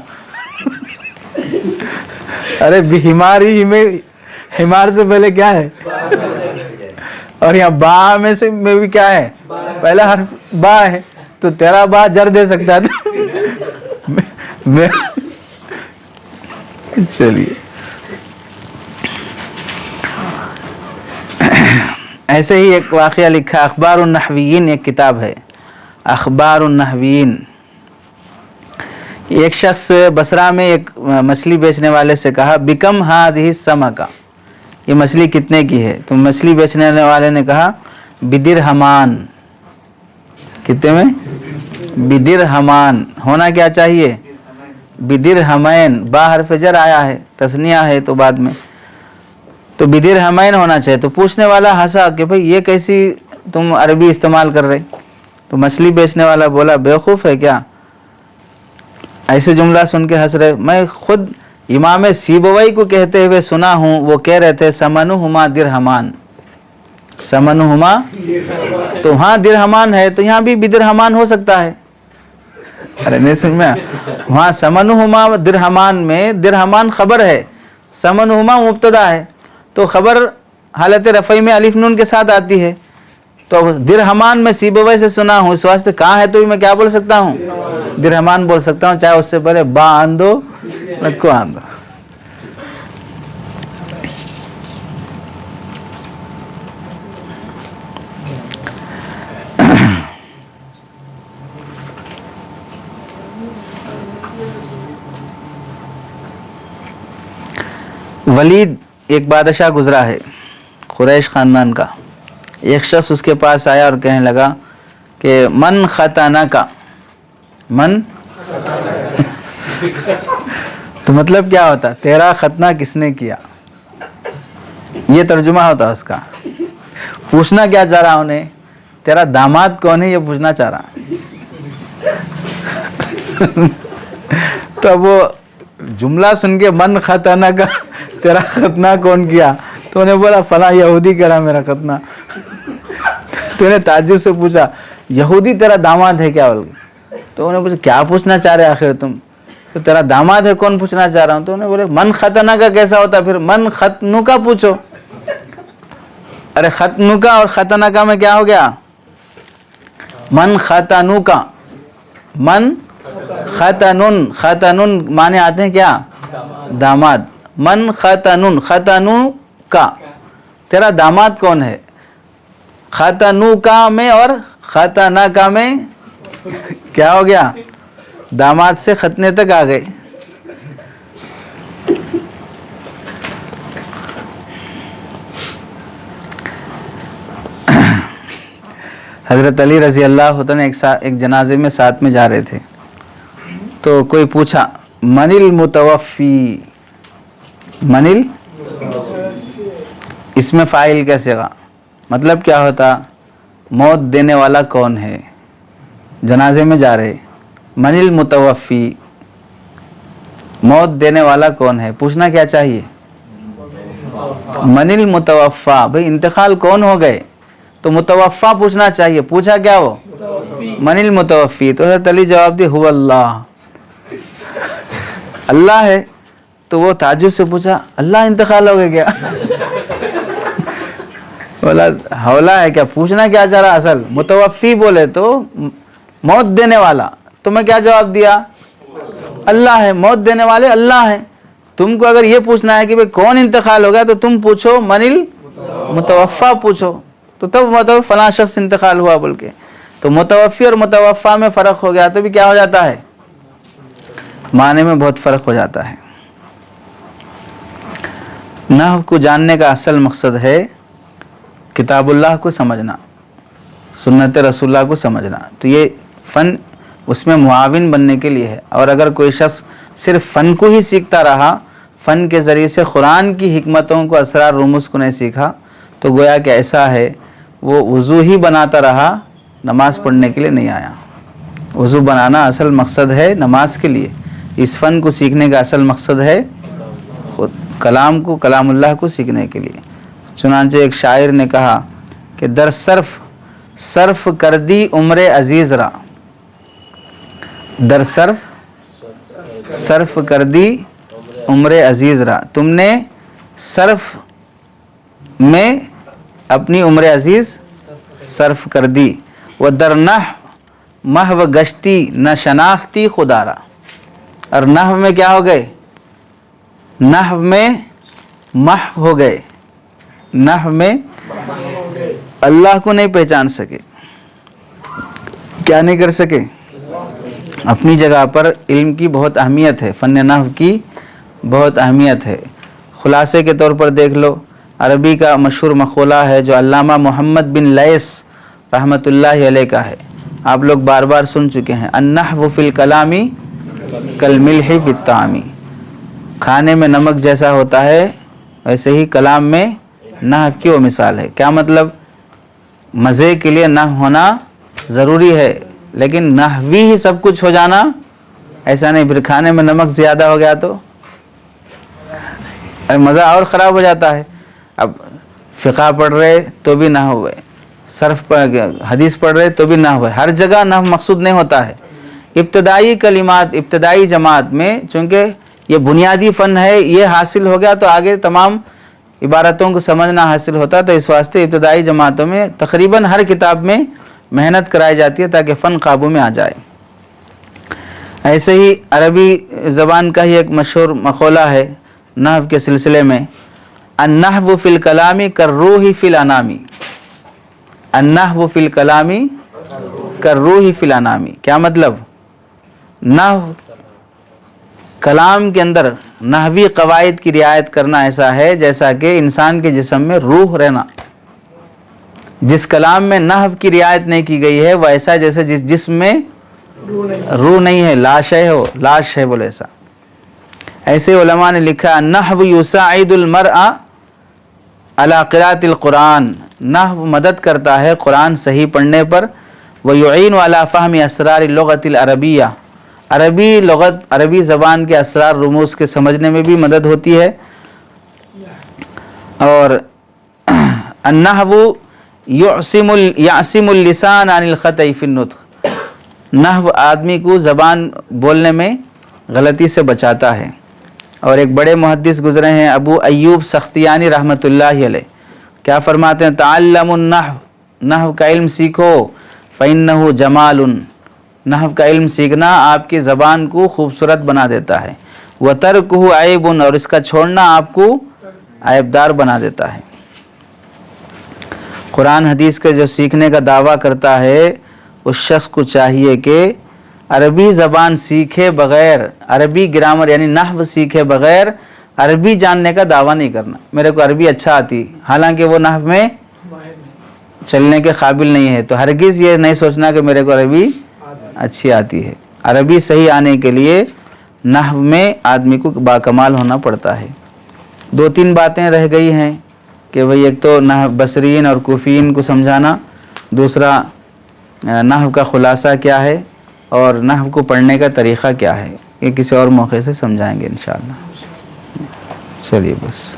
Speaker 1: ارے بہماری میں حمار سے پہلے کیا ہے؟ اور یہاں با میں سے میں بھی کیا ہے؟ پہلا حرف با ہے، تو تیرا با جر دے سکتا ہے۔ چلیے ایسے ہی ایک واقعہ لکھا، اخبار النحویین ایک کتاب ہے، اخبار النحویین۔ ایک شخص بصرہ میں ایک مچھلی بیچنے والے سے کہا بکم ہادہ السمکہ، یہ مچھلی کتنے کی ہے؟ تو مچھلی بیچنے والے نے کہا بدرہمان۔ کتنے میں؟ بدرہمان۔ ہونا کیا چاہیے؟ بدرہمین، با حرف جر آیا ہے، تثنیہ ہے تو بعد میں، تو بدرہمین ہونا چاہیے۔ تو پوچھنے والا ہنسا کہ بھئی یہ کیسی تم عربی استعمال کر رہے؟ تو مچھلی بیچنے والا بولا بیوقوف ہے کیا، ایسے جملہ سن کے ہنس رہے؟ میں خود امام سیبوی کو کہتے ہوئے سنا ہوں، وہ کہہ رہے تھے سمنہما درہمان، سمنہما، تو ہاں درہمان ہے تو یہاں بھی بدرہمان ہو سکتا ہے۔ ارے نہیں سمجھ میں، وہاں سمنہما درہمان میں درہمان خبر ہے، سمنہما مبتدا ہے، تو خبر حالت رفعی میں الف نون کے ساتھ آتی ہے۔ تو درہمان میں سیبوی سے سنا ہوں، اس واسطے کہاں ہے تو بھی میں کیا بول سکتا ہوں؟ درہمان بول سکتا ہوں، چاہے اس سے پہلے با آندو نکو آندو۔ ولید ایک بادشاہ گزرا ہے قریش خاندان کا، ایک شخص اس کے پاس آیا اور کہنے لگا کہ من ختانہ کا، من تو مطلب کیا ہوتا؟ تیرا ختنہ کس نے کیا، یہ ترجمہ ہوتا اس کا۔ پوچھنا کیا چاہ رہا انہیں؟ تیرا داماد کون ہے یہ پوچھنا چاہ رہا۔ تو اب وہ جملہ سن کے من ختانہ کا، تیرا ختنہ کون کیا؟ تو انہیں بولا فلاں یہودی کرا میرا ختنہ۔ تو انہیں تعجب سے پوچھا یہودی تیرا داماد ہے کیا؟ تو انہیں پوچھا کیا پوچھنا چاہ رہے آخر تم؟ تو تیرا داماد ہے کون پوچھنا چاہ رہا ہوں۔ تو انہیں بولے من ختنہ کا کیسا ہوتا؟ پھر من ختنو کا پوچھو۔ ارے ختنو کا اور ختنہ کا میں کیا ہو گیا؟ من ختنو کا، من ختنن، ختنن معنی آتے ہیں کیا؟ داماد۔ من ختنن، ختنو کا، تیرا داماد کون ہے؟ ختنو کا میں اور ختنہ کا میں کیا ہو گیا؟ داماد سے ختنے تک آ گئے۔ حضرت علی رضی اللہ عنہ ایک جنازے میں ساتھ میں جا رہے تھے، تو کوئی پوچھا من المتوفی، من اس میں فاعل کیسے گا؟ مطلب کیا ہوتا؟ موت دینے والا کون ہے؟ جنازے میں جا رہے، من المتوفی، موت دینے والا کون ہے؟ پوچھنا کیا چاہیے؟ من المتوفا، بھئی انتقال کون ہو گئے؟ تو متوفا پوچھنا چاہیے، پوچھا کیا وہ؟ من المتوفی۔ تو حضرت علی جواب دی هو اللہ، اللہ ہے۔ تو وہ تعجب سے پوچھا اللہ انتقال ہو گیا کیا؟ بولا حولا ہے کیا؟ پوچھنا کیا چاہ رہا؟ اصل متوفی بولے تو موت دینے والا، تو میں کیا جواب دیا؟ اللہ ہے، موت دینے والے اللہ ہیں۔ تم کو اگر یہ پوچھنا ہے کہ بھئی کون انتقال ہو گیا تو تم پوچھو من المتوفا پوچھو، تو تب مطلب فلاں شخص انتقال ہوا بول کے۔ تو متوفی اور متوفا میں فرق ہو گیا تو بھی کیا ہو جاتا ہے؟ معنی میں بہت فرق ہو جاتا ہے۔ نحو کو جاننے کا اصل مقصد ہے کتاب اللہ کو سمجھنا، سنت رسول اللہ کو سمجھنا، تو یہ فن اس میں معاون بننے کے لیے ہے۔ اور اگر کوئی شخص صرف فن کو ہی سیکھتا رہا، فن کے ذریعے سے قرآن کی حکمتوں کو، اسرار رموز کو نہیں سیکھا، تو گویا کہ ایسا ہے وہ وضو ہی بناتا رہا، نماز پڑھنے کے لیے نہیں آیا۔ وضو بنانا اصل مقصد ہے نماز کے لیے، اس فن کو سیکھنے کا اصل مقصد ہے خود کلام کو، کلام اللہ کو سیکھنے کے لیے۔ چنانچہ ایک شاعر نے کہا کہ در صرف کر دی عمر عزیز را، در صرف کر دی عمر عزیز را، تم نے صرف میں اپنی عمر عزیز صرف کر دی، وہ در محو گشتی نہ شناختی خدا را، اور نحو میں کیا ہو گئے؟ نحو میں محو ہو گئے، نحو میں اللہ کو نہیں پہچان سکے، کیا نہیں کر سکے؟ اپنی جگہ پر علم کی بہت اہمیت ہے، فن نحو کی بہت اہمیت ہے۔ خلاصے کے طور پر دیکھ لو، عربی کا مشہور مقولہ ہے جو علامہ محمد بن لیث رحمۃ اللہ علیہ کا ہے، آپ لوگ بار بار سن چکے ہیں، النحو فی الکلام کالملح فی الطعام، کھانے میں نمک جیسا ہوتا ہے ویسے ہی کلام میں نحو کی وہ مثال ہے۔ کیا مطلب؟ مزے کے لیے نحو ہونا ضروری ہے، لیکن نحوی ہی سب کچھ ہو جانا ایسا نہیں، پھر کھانے میں نمک زیادہ ہو گیا تو مزہ اور خراب ہو جاتا ہے۔ اب فقہ پڑھ رہے تو بھی نحو ہے، صرف حدیث پڑھ رہے تو بھی نحو ہے، ہر جگہ نحو مقصود نہیں ہوتا ہے۔ ابتدائی کلمات، ابتدائی جماعت میں چونکہ یہ بنیادی فن ہے، یہ حاصل ہو گیا تو آگے تمام عبارتوں کو سمجھنا حاصل ہوتا، تو اس واسطے ابتدائی جماعتوں میں تقریباً ہر کتاب میں محنت کرائی جاتی ہے تاکہ فن قابو میں آ جائے۔ ایسے ہی عربی زبان کا ہی ایک مشہور مقولہ ہے نحو کے سلسلے میں، النحو فی الکلام کالروح فی الانام، النحو فی الکلام کالروح فی الانام، کیا مطلب؟ نحو کلام کے اندر نحوی قواعد کی رعایت کرنا ایسا ہے جیسا کہ انسان کے جسم میں روح رہنا۔ جس کلام میں نحو کی رعایت نہیں کی گئی ہے وہ ایسا جیسے جس جسم میں روح نہیں ہے، لاش ہے، ہو لاش ہے بولے ایسا۔ ایسے علماء نے لکھا النحو یساعد المرء علی قراءۃ القرآن، نحو مدد کرتا ہے قرآن صحیح پڑھنے پر، ویعین علی فہم اسرار اللغۃ العربیہ، عربی لغت، عربی زبان کے اسرار رموز کے سمجھنے میں بھی مدد ہوتی ہے۔ اور النحو یعصم اللسان عن الخطأ فی النطق، نحو آدمی کو زبان بولنے میں غلطی سے بچاتا ہے۔ اور ایک بڑے محدث گزرے ہیں ابو ایوب سختیانی رحمۃ اللہ علیہ، کیا فرماتے ہیں؟ تعلموا النحو، نحو کا علم سیکھو، فإنہ جمال، نحو کا علم سیکھنا آپ کی زبان کو خوبصورت بنا دیتا ہے، وترکہ عیب، اور اس کا چھوڑنا آپ کو عیبدار بنا دیتا ہے۔ قرآن حدیث کے جو سیکھنے کا دعویٰ کرتا ہے اس شخص کو چاہیے کہ عربی زبان سیکھے بغیر، عربی گرامر یعنی نحو سیکھے بغیر عربی جاننے کا دعویٰ نہیں کرنا، میرے کو عربی اچھا آتی، حالانکہ وہ نحو میں چلنے کے قابل نہیں ہے، تو ہرگز یہ نہیں سوچنا کہ میرے کو عربی اچھی آتی ہے۔ عربی صحیح آنے کے لیے نحو میں آدمی کو باکمال ہونا پڑتا ہے۔ دو تین باتیں رہ گئی ہیں کہ بھئی ایک تو نحو بصرین اور کوفیین کو سمجھانا، دوسرا نحو کا خلاصہ کیا ہے، اور نحو کو پڑھنے کا طریقہ کیا ہے، یہ کسی اور موقع سے سمجھائیں گے انشاءاللہ۔ چلیے بس۔